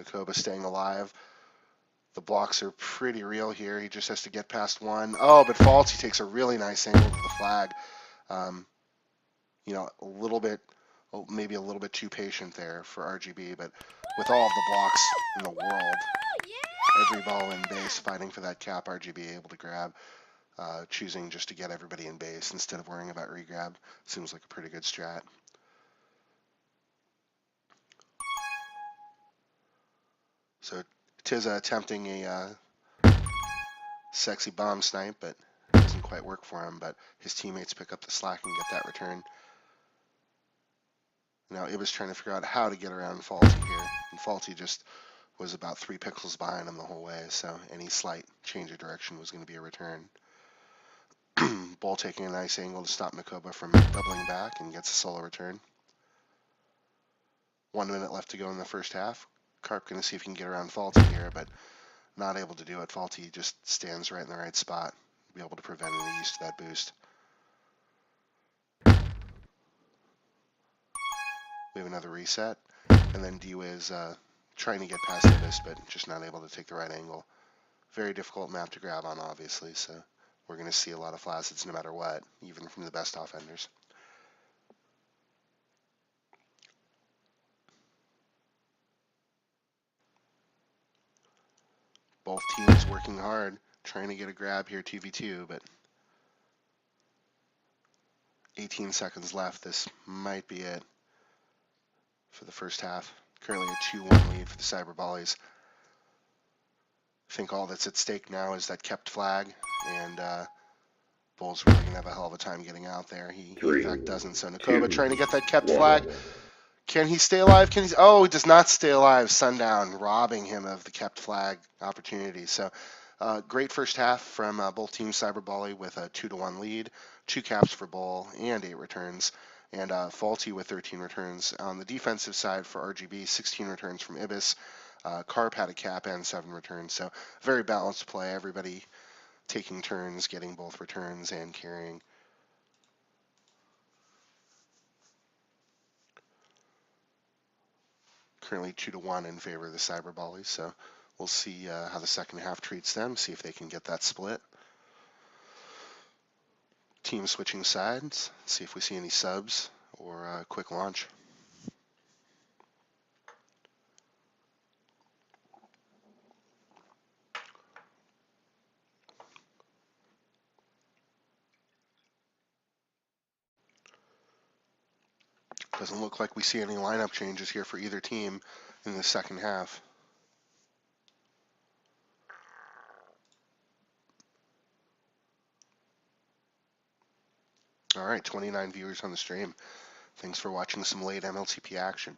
Nakoba staying alive. The blocks are pretty real here. He just has to get past 1. Oh, but Faulty takes a really nice angle to the flag. You know, a little bit, maybe a little bit too patient there for RGB, but with all of the blocks in the world, every ball in base fighting for that cap, RGB able to grab, choosing just to get everybody in base instead of worrying about regrab. Seems like a pretty good strat. So Tizza attempting a sexy bomb snipe, but it doesn't quite work for him, but his teammates pick up the slack and get that return. Now Ibis trying to figure out how to get around Faulty here, and Faulty just was about 3 pixels behind him the whole way, so any slight change of direction was going to be a return. Bull taking a nice angle to stop Nakoba from doubling back and gets a solo return. 1 minute left to go in the first half. Carp going to see if he can get around Faulty here, but not able to do it. Faulty just stands right in the right spot, be able to prevent any use to that boost. We have another reset, and then D-Wiz trying to get past Ibis, but just not able to take the right angle. Very difficult map to grab on, obviously, so we're going to see a lot of flaccids no matter what, even from the best offenders. Both teams working hard, trying to get a grab here 2v2, but 18 seconds left. This might be it for the first half. Currently a 2-1 lead for the Cyber Ballies. I think all that's at stake now is that kept flag, and Bull's really going to have a hell of a time getting out there. He in fact doesn't. So Nakoba trying to get that kept flag. Can he stay alive? Can he? Oh, he does not stay alive. Sundown robbing him of the kept flag opportunity. So great first half from both teams. Cyber Bally with a 2-1 lead, 2 caps for Bull and 8 returns, and Faulty with 13 returns. On the defensive side for RGB, 16 returns from Ibis. Carp had a cap and 7 returns. So very balanced play. Everybody taking turns, getting both returns and carrying. currently 2-1 in favor of the Cyber Ballies, so we'll see how the second half treats them, see if they can get that split. Team switching sides, see if we see any subs or a quick launch. Doesn't look like we see any lineup changes here for either team in the second half. All right, 29 viewers on the stream. Thanks for watching some late MLTP action.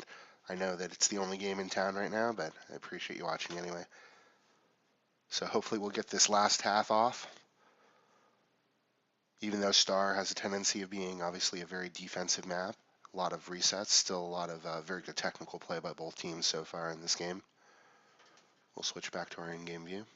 I know that it's the only game in town right now, but I appreciate you watching anyway. So hopefully we'll get this last half off. Even though Star has a tendency of being obviously a very defensive map, a lot of resets, still a lot of very good technical play by both teams so far in this game. We'll switch back to our in-game view.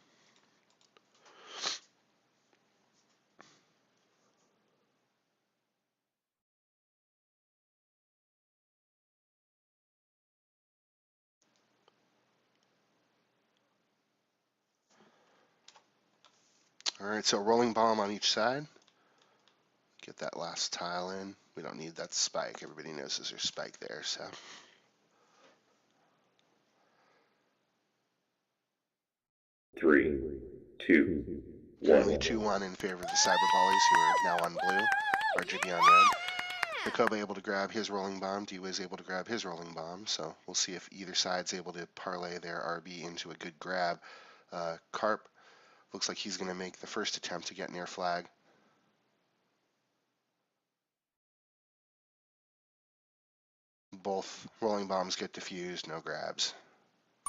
All right, so rolling bomb on each side. Get that last tile in. We don't need that spike. Everybody knows there's a spike there, so. Three, two, Currently one. 2-1 in favor of the Cyber Ballies, who are now on blue. RGB on red. Nakoba able to grab his rolling bomb. D-Wiz able to grab his rolling bomb. So we'll see if either side's able to parlay their RB into a good grab. Carp looks like he's going to make the first attempt to get near flag. Both rolling bombs get diffused, no grabs.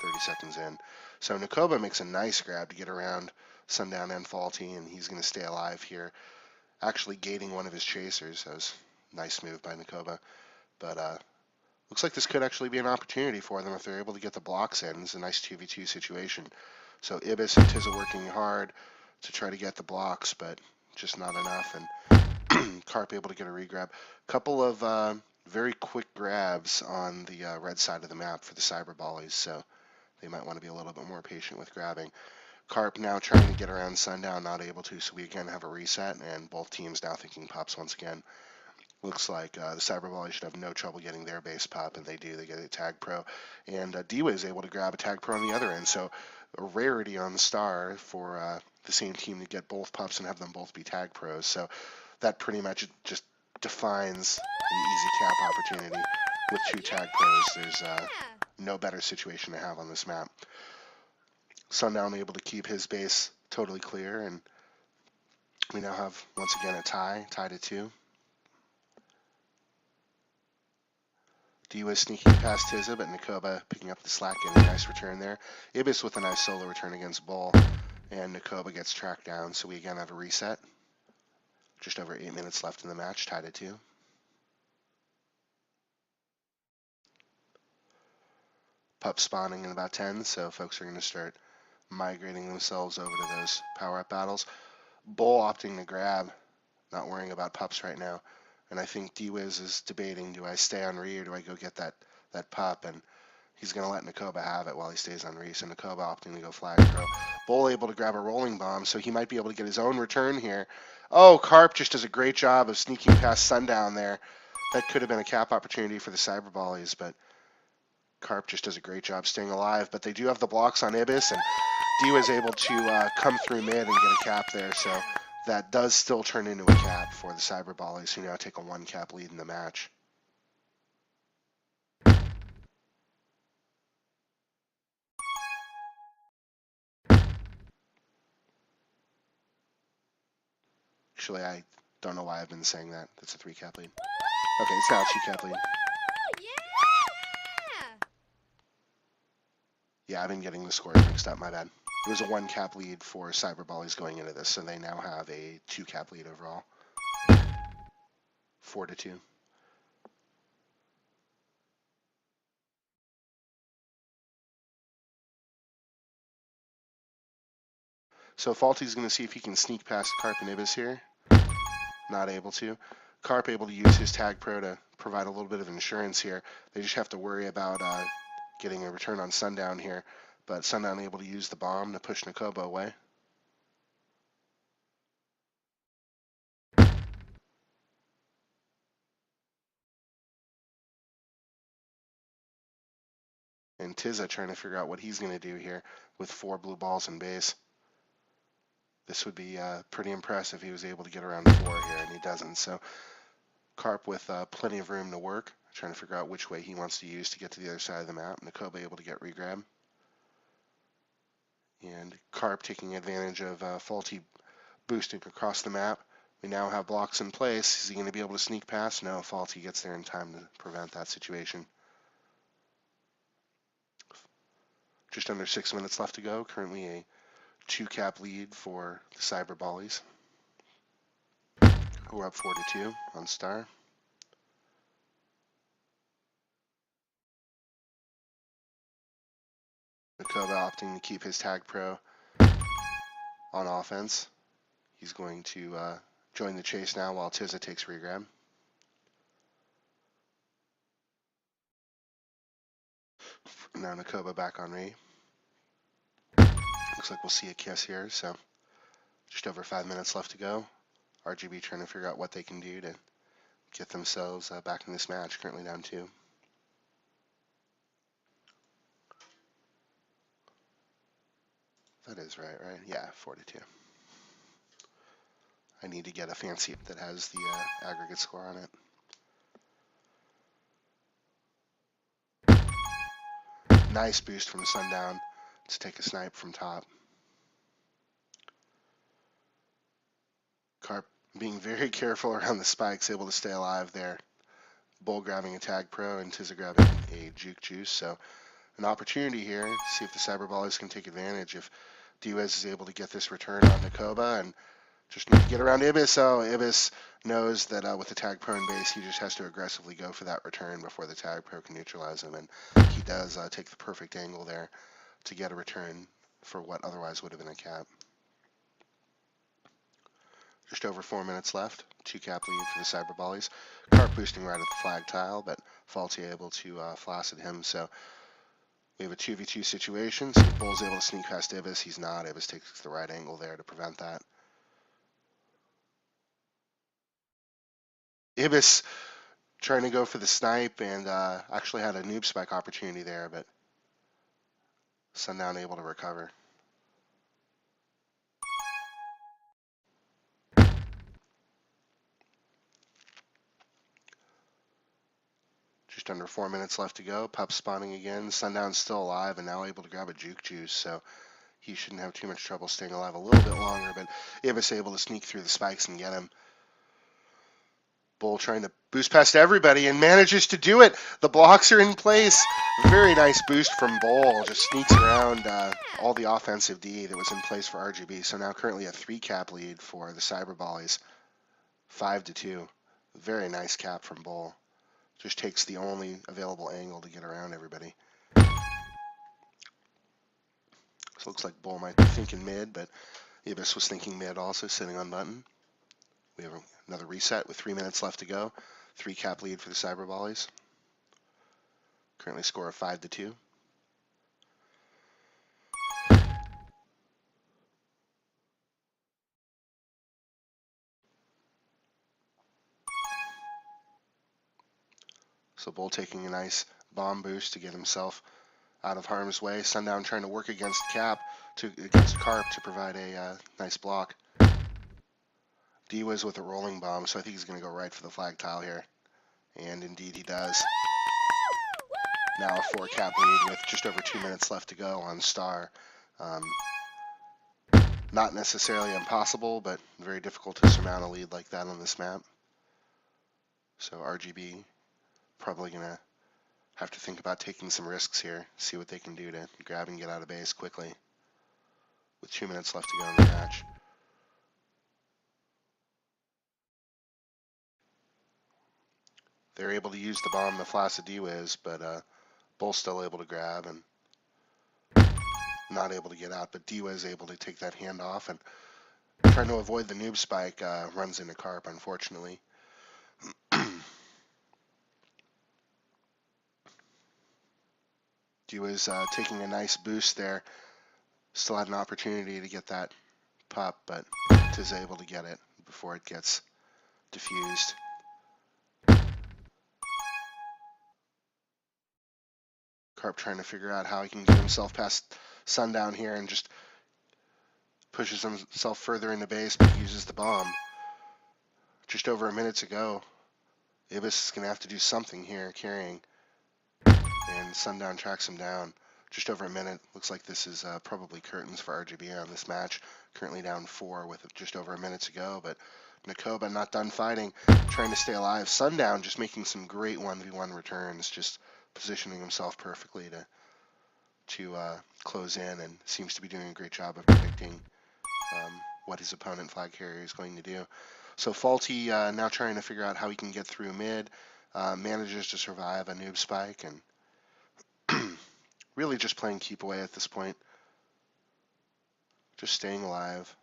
30 seconds in. So Nakoba makes a nice grab to get around Sundown and Faulty, and he's going to stay alive here. Actually gating one of his chasers. That was a nice move by Nakoba. But looks like this could actually be an opportunity for them if they're able to get the blocks in. It's a nice 2v2 situation. So Ibis and Tiza working hard to try to get the blocks, but just not enough. And Carp able to get a regrab. Couple of very quick grabs on the red side of the map for the Cyber Ballies, so they might want to be a little bit more patient with grabbing. Carp now trying to get around Sundown, not able to, so we again have a reset, and both teams now thinking pups once again. Looks like the Cyber Ballies should have no trouble getting their base pop, and they do. They get a Tag Pro. And D-Wiz is able to grab a Tag Pro on the other end, so a rarity on the Star for the same team to get both pups and have them both be Tag Pros. So that pretty much just defines an easy cap opportunity. With 2 Tag Pros, there's no better situation to have on this map. Sundown able to keep his base totally clear, and we now have, once again, a tied at 2. D-Wiz sneaking past Tiza, but Nakoba picking up the slack, getting a nice return there. Ibis with a nice solo return against Bull, and Nakoba gets tracked down, so we again have a reset. Just over 8 minutes left in the match, tied at 2. Pup spawning in about 10, so folks are going to start migrating themselves over to those power-up battles. Bull opting to grab, not worrying about pups right now. And I think D-Wiz is debating, do I stay on Re or do I go get that pup? And he's going to let Nakoba have it while he stays on Re. So Nakoba opting to go flag throw. Bull able to grab a rolling bomb, so he might be able to get his own return here. Oh, Carp just does a great job of sneaking past Sundown there. That could have been a cap opportunity for the Cyber Ballies, but Carp just does a great job staying alive. But they do have the blocks on Ibis, and D-Wiz able to come through mid and get a cap there. So that does still turn into a cap for the Cyber Ballies, who now take a 1 cap lead in the match. Actually, I don't know why I've been saying that. That's a 3 cap lead. Okay, it's now a 2 cap lead. Yeah, I've been getting the scores mixed up, my bad. It was a 1 cap lead for Cyber Ballies going into this, so they now have a 2 cap lead overall. 4-2. So Faulty's going to see if he can sneak past Carp and Ibis here. Not able to. Carp able to use his Tag Pro to provide a little bit of insurance here. They just have to worry about getting a return on Sundown here, but Sundown able to use the bomb to push Nakoba away. And Tizza trying to figure out what he's going to do here with 4 blue balls in base. This would be pretty impressive if he was able to get around 4 here, and he doesn't. So Carp with plenty of room to work, trying to figure out which way he wants to use to get to the other side of the map. Nakoba able to get regrab. And Carp taking advantage of faulty boosting across the map. We now have blocks in place. Is he going to be able to sneak past? No, Faulty gets there in time to prevent that situation. Just under 6 minutes left to go. Currently a 2-cap lead for the Cyber Ballies, who are up 4-2 on Star. Nakoba opting to keep his tag pro on offense. He's going to join the chase now while Tizza takes regrab. Now Nakoba back on Re. Looks like we'll see a kiss here, so just over 5 minutes left to go. RGB trying to figure out what they can do to get themselves back in this match, currently down 2. That is right? Yeah, 4-2. I need to get a fancy that has the aggregate score on it. Nice boost from Sundown to take a snipe from top. Carp being very careful around the spikes, able to stay alive there. Bull grabbing a tag pro and Tizza grabbing a juke juice. So an opportunity here. See if the Cyber Ballies can take advantage. If Diwez is able to get this return on Nakoba and just need to get around Ibis. So Ibis knows that with the tag pro in base, he just has to aggressively go for that return before the tag pro can neutralize him. And he does take the perfect angle there to get a return for what otherwise would have been a cap. Just over 4 minutes left. 2-cap lead for the Cyber Ballies. Carp boosting right at the flag tile, but Faulty able to flaccid him. So we have a 2v2 situation. So Bull's able to sneak past Ibis. He's not. Ibis takes the right angle there to prevent that. Ibis trying to go for the snipe and actually had a noob spike opportunity there, but Sundown able to recover. Just under 4 minutes left to go. Pup spawning again. Sundown's still alive and now able to grab a juke juice, so he shouldn't have too much trouble staying alive a little bit longer, but Ibis able to sneak through the spikes and get him. Bull trying to boost past everybody and manages to do it. The blocks are in place. Very nice boost from Bull. Just sneaks around all the offensive D that was in place for RGB. So now currently a 3-cap lead for the Cyber Ballies. 5-2. Very nice cap from Bull. Just takes the only available angle to get around everybody. So it looks like Bull might be thinking mid, but Ibis was thinking mid also, sitting on button. We have another reset with 3 minutes left to go. 3-cap lead for the Cyber Ballies. Currently score of 5-2. So Bull taking a nice bomb boost to get himself out of harm's way. Sundown trying to work against against Carp to provide a nice block. D-Wiz with a rolling bomb, so I think he's going to go right for the flag tile here. And indeed he does. Now a 4-cap lead with just over 2 minutes left to go on Star. Not necessarily impossible, but very difficult to surmount a lead like that on this map. So RGB probably going to have to think about taking some risks here, see what they can do to grab and get out of base quickly with 2 minutes left to go in the match. They're able to use the bomb to flaccid D-Wiz, but Bull's still able to grab and not able to get out, but D-Wiz able to take that handoff and trying to avoid the noob spike, runs into Carp, unfortunately. He was taking a nice boost there. Still had an opportunity to get that pup, but is able to get it before it gets diffused. Carp trying to figure out how he can get himself past Sundown here and just pushes himself further into base, but uses the bomb. Just over a minute to go. Ibis is going to have to do something here, carrying. And Sundown tracks him down. Just over a minute. Looks like this is probably curtains for RGB on this match. Currently down 4 with just over a minute to go, but Nakoba not done fighting, trying to stay alive. Sundown just making some great 1v1 returns, just positioning himself perfectly to close in, and seems to be doing a great job of predicting what his opponent flag carrier is going to do. So Faulty now trying to figure out how he can get through mid, manages to survive a noob spike, and really just playing keep away at this point. Just staying alive.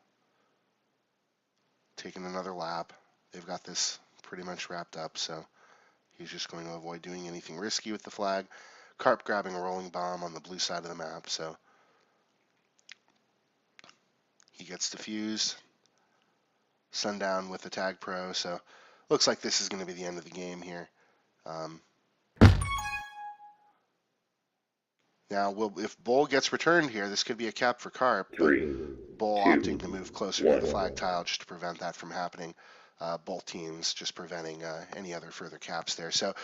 Taking another lap. They've got this pretty much wrapped up, so he's just going to avoid doing anything risky with the flag. Carp grabbing a rolling bomb on the blue side of the map, so he gets diffused. Sundown with the tag pro, so looks like this is going to be the end of the game here. Now, if Bull gets returned here, this could be a cap for Carp, but 3, Bull 2, opting to move closer to the 1. flag tile just to prevent that from happening. Both teams just preventing any other further caps there. So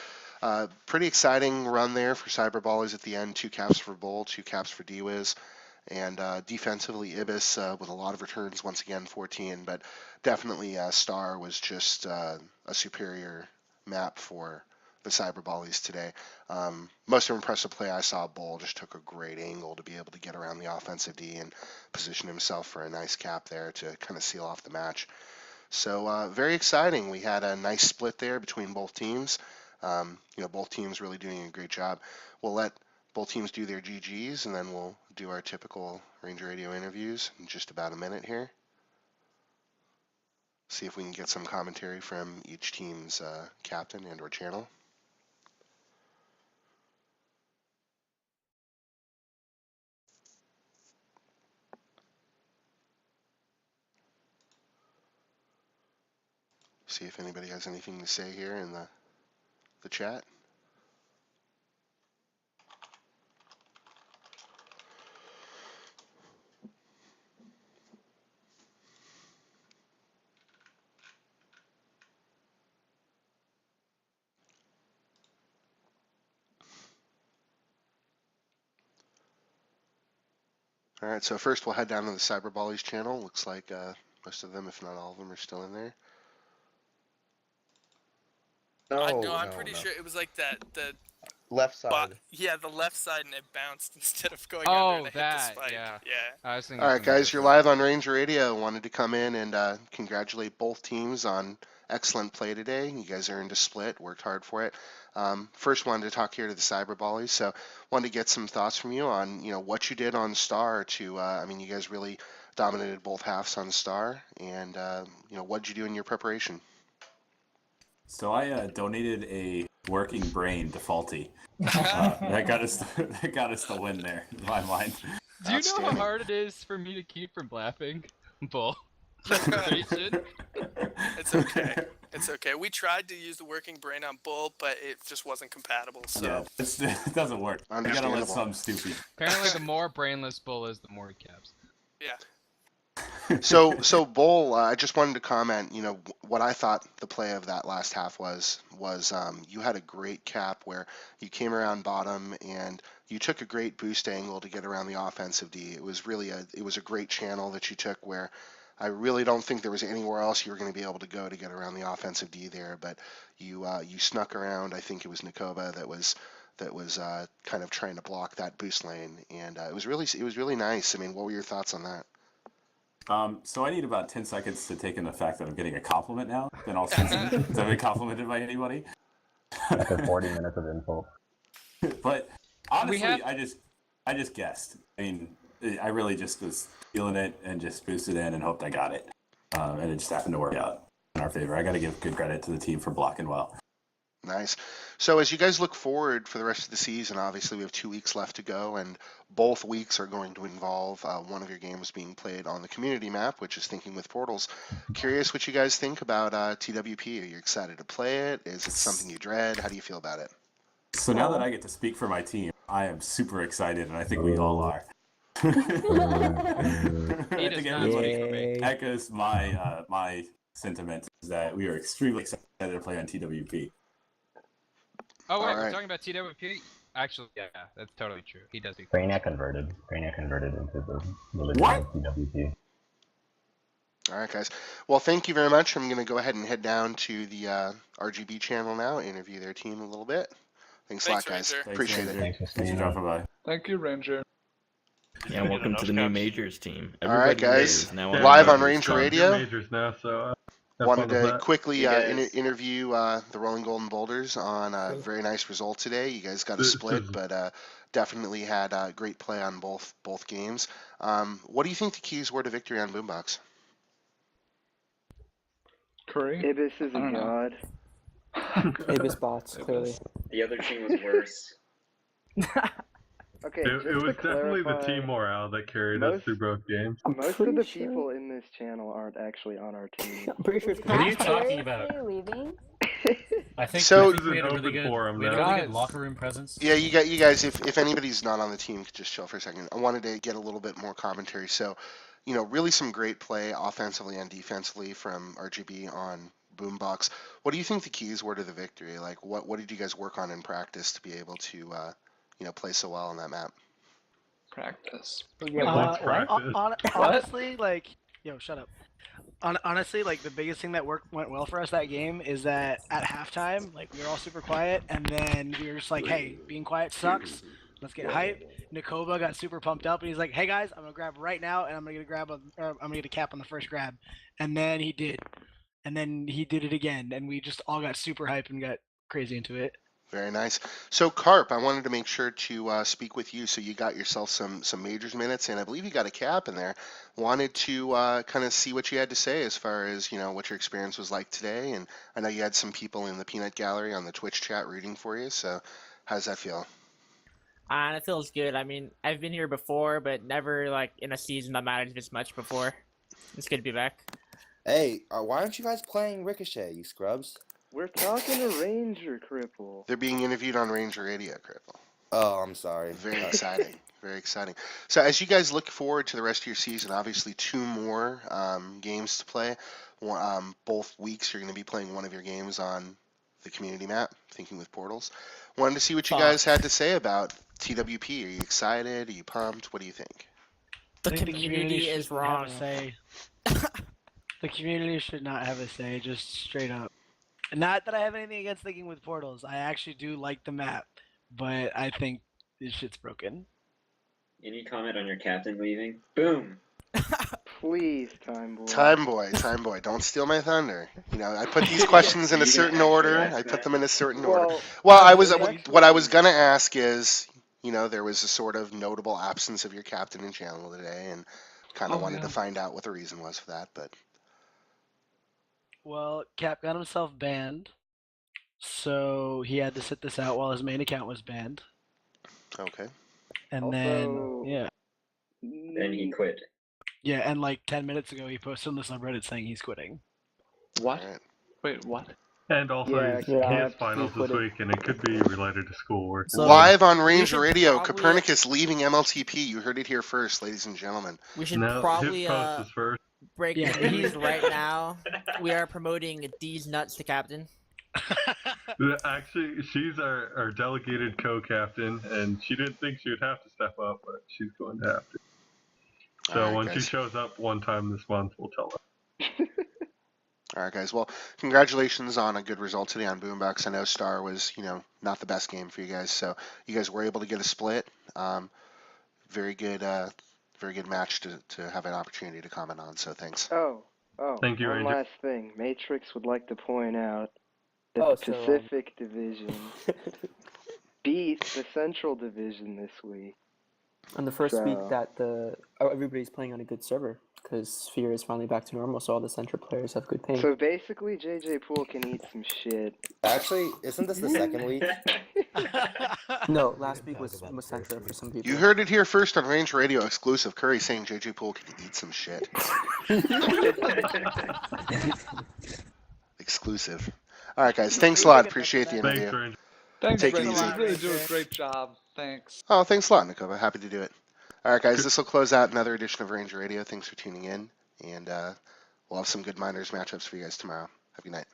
pretty exciting run there for Cyber Ballies at the end. 2 caps for Bull, 2 caps for D-Wiz. And defensively, Ibis with a lot of returns, once again, 14. But definitely Star was just a superior map for the Cyber Ballies today. Most impressive play I saw, Bull just took a great angle to be able to get around the offensive D and position himself for a nice cap there to kind of seal off the match. So very exciting. We had a nice split there between both teams. Both teams really doing a great job. We'll let both teams do their GGs, and then we'll do our typical Ranger Radio interviews in just about a minute here. See if we can get some commentary from each team's captain and or channel. See if anybody has anything to say here in the chat. All right, so first we'll head down to the Cyber Ballies channel. Looks like most of them, if not all of them, are still in there. No, I'm pretty sure it was like the left side. Yeah, the left side, and it bounced instead of going under and it hit the spike. Yeah. Yeah. I was thinking All right, something guys, you're different. live on Ranger Radio. Wanted to come in and congratulate both teams on excellent play today. You guys earned a split, worked hard for it. First, wanted to talk here to the Cyber Ballies. So, wanted to get some thoughts from you on what you did on Star. You guys really dominated both halves on Star, and what did you do in your preparation? So I donated a working brain to Faulty. That got us the win there in my mind. Do you know how hard it is for me to keep from laughing? Bull. It's okay. It's okay. We tried to use the working brain on Bull, but it just wasn't compatible. So Yeah, it doesn't work. You gotta let some stupid. Apparently, the more brainless Bull is, the more he caps. yeah. So Bull, I just wanted to comment. What I thought the play of that last half was you had a great cap where you came around bottom and you took a great boost angle to get around the offensive D. It was really a great channel that you took where I really don't think there was anywhere else you were going to be able to go to get around the offensive D there. But you snuck around. I think it was Nakoba that was kind of trying to block that boost lane, and it was really nice. I mean, what were your thoughts on that? So I need about 10 seconds to take in the fact that I'm getting a compliment now. Then I'll see if I've been complimented by anybody. After 40 minutes of insult. But honestly, I just guessed. I mean, I really just was feeling it and just boosted in and hoped I got it. And it just happened to work out in our favor. I got to give good credit to the team for blocking well. Nice. So as you guys look forward for the rest of the season, obviously we have 2 weeks left to go, and both weeks are going to involve one of your games being played on the community map, which is Thinking with Portals. Curious what you guys think about TWP. Are you excited to play it? Is it something you dread? How do you feel about it? So now that I get to speak for my team, I am super excited, and I think we all are. I think everybody echoes my sentiment is that we are extremely excited to play on TWP. Oh wait, All we're right. talking about TWP. Actually, yeah, that's totally true. He does. Brainiac converted. Brainiac converted into the religion What? of TWP. All right, guys. Well, thank you very much. I'm going to go ahead and head down to the RGB channel now, interview their team a little bit. Thanks a lot, guys. Ranger. Appreciate Ranger. it. Thanks for Thanks for staying dropping by. Thank you, Ranger. Yeah, welcome to the new Majors team. All right, Everybody guys. is now on Live the on Majors Ranger team. Radio. Majors now, so Wanted to quickly You guys- interview the Rolling Golden Boulders on a very nice result today. You guys got a split, but definitely had great play on both games. What do you think the keys were to victory on Boombox? Curry. Ibis is a god. Ibis bots, clearly. The other team was worse. Okay, It was definitely the team morale that carried us through both games. Most of the people in this channel aren't actually on our team. I'm pretty sure it's What are you talking about? leaving? I think So- we had a really good, forum we had a now. really good locker room presence. Yeah, you guys, if anybody's not on the team, could just chill for a second. I wanted to get a little bit more commentary. So, really some great play offensively and defensively from RGB on Boombox. What do you think the keys were to the victory? Like, what did you guys work on in practice to be able to, play so well on that map? Practice. Honestly, like, yo, shut up. Honestly, like, the biggest thing that went well for us that game is that at halftime, like, we were all super quiet, and then we were just like, hey, being quiet sucks. Let's get hype. Nikova got super pumped up, and he's like, hey guys, I'm gonna grab right now, and I'm gonna get a cap on the first grab, and then he did, and then he did it again, and we just all got super hype and got crazy into it. Very nice. So, Carp, I wanted to make sure to speak with you. So you got yourself some majors minutes, and I believe you got a cap in there. Wanted to kind of see what you had to say as far as what your experience was like today. And I know you had some people in the Peanut Gallery on the Twitch chat rooting for you. So, how does that feel? It feels good. I mean, I've been here before, but never like in a season that mattered this much before. It's good to be back. Hey, why aren't you guys playing Ricochet, you scrubs? We're talking to Ranger Cripple. They're being interviewed on Ranger Radio, Cripple. Oh, I'm sorry. Very exciting. Very exciting. So as you guys look forward to the rest of your season, obviously 2 more games to play. Both weeks you're going to be playing one of your games on the community map, Thinking with Portals. Wanted to see what you guys had to say about TWP. Are you excited? Are you pumped? What do you think? The community is wrong. The community should not have a say, just straight up. Not that I have anything against Thinking with Portals. I actually do like the map, but I think this shit's broken. Any comment on your captain leaving? Boom. Please, Time Boy. Time Boy, don't steal my thunder. I put these questions in a certain order. I put them in a certain order. Well, what I was gonna ask is, there was a sort of notable absence of your captain in channel today, and kind of wanted to find out what the reason was for that, but. Well, Cap got himself banned, so he had to sit this out while his main account was banned. Okay. And then, yeah. Then he quit. Yeah, and like 10 minutes ago, he posted on the subreddit saying he's quitting. What? Right. Wait, what? And also, he has finals this week, and it could be related to schoolwork. So, live on Ranger Radio, probably, Copernicus leaving MLTP. You heard it here first, ladies and gentlemen. We should No, probably his post is first. break the news right now. We are promoting D's nuts to captain. Actually, she's our delegated co-captain, and she didn't think she would have to step up, but she's going to have to. So right, when guys. she shows up one time this month, we'll tell her. All right, guys. Well, congratulations on a good result today on Boombox. I know Star was, not the best game for you guys, so you guys were able to get a split. Very good match to have an opportunity to comment on. So thanks. Oh. Thank you, one Ranger. last thing. Matrix would like to point out that the Pacific Division beat the Central Division this week. on the first week So- that everybody's playing on a good server because Sphere is finally back to normal, so all the center players have good ping. So basically, JJ Poole can eat some shit. Actually, isn't this the second week? No, last week was center for some people. You heard it here first on Range Radio exclusive. Curry saying JJ Poole can eat some shit. Exclusive. All right, guys. Thanks a lot. Appreciate the interview. Thanks, Ranger. Thanks, Take it Brendan. easy. You really do a great job. Thanks. Oh, thanks a lot, Nicoba. Happy to do it. All right, guys. This will close out another edition of Range Radio. Thanks for tuning in, and we'll have some good minors matchups for you guys tomorrow. Have a good night.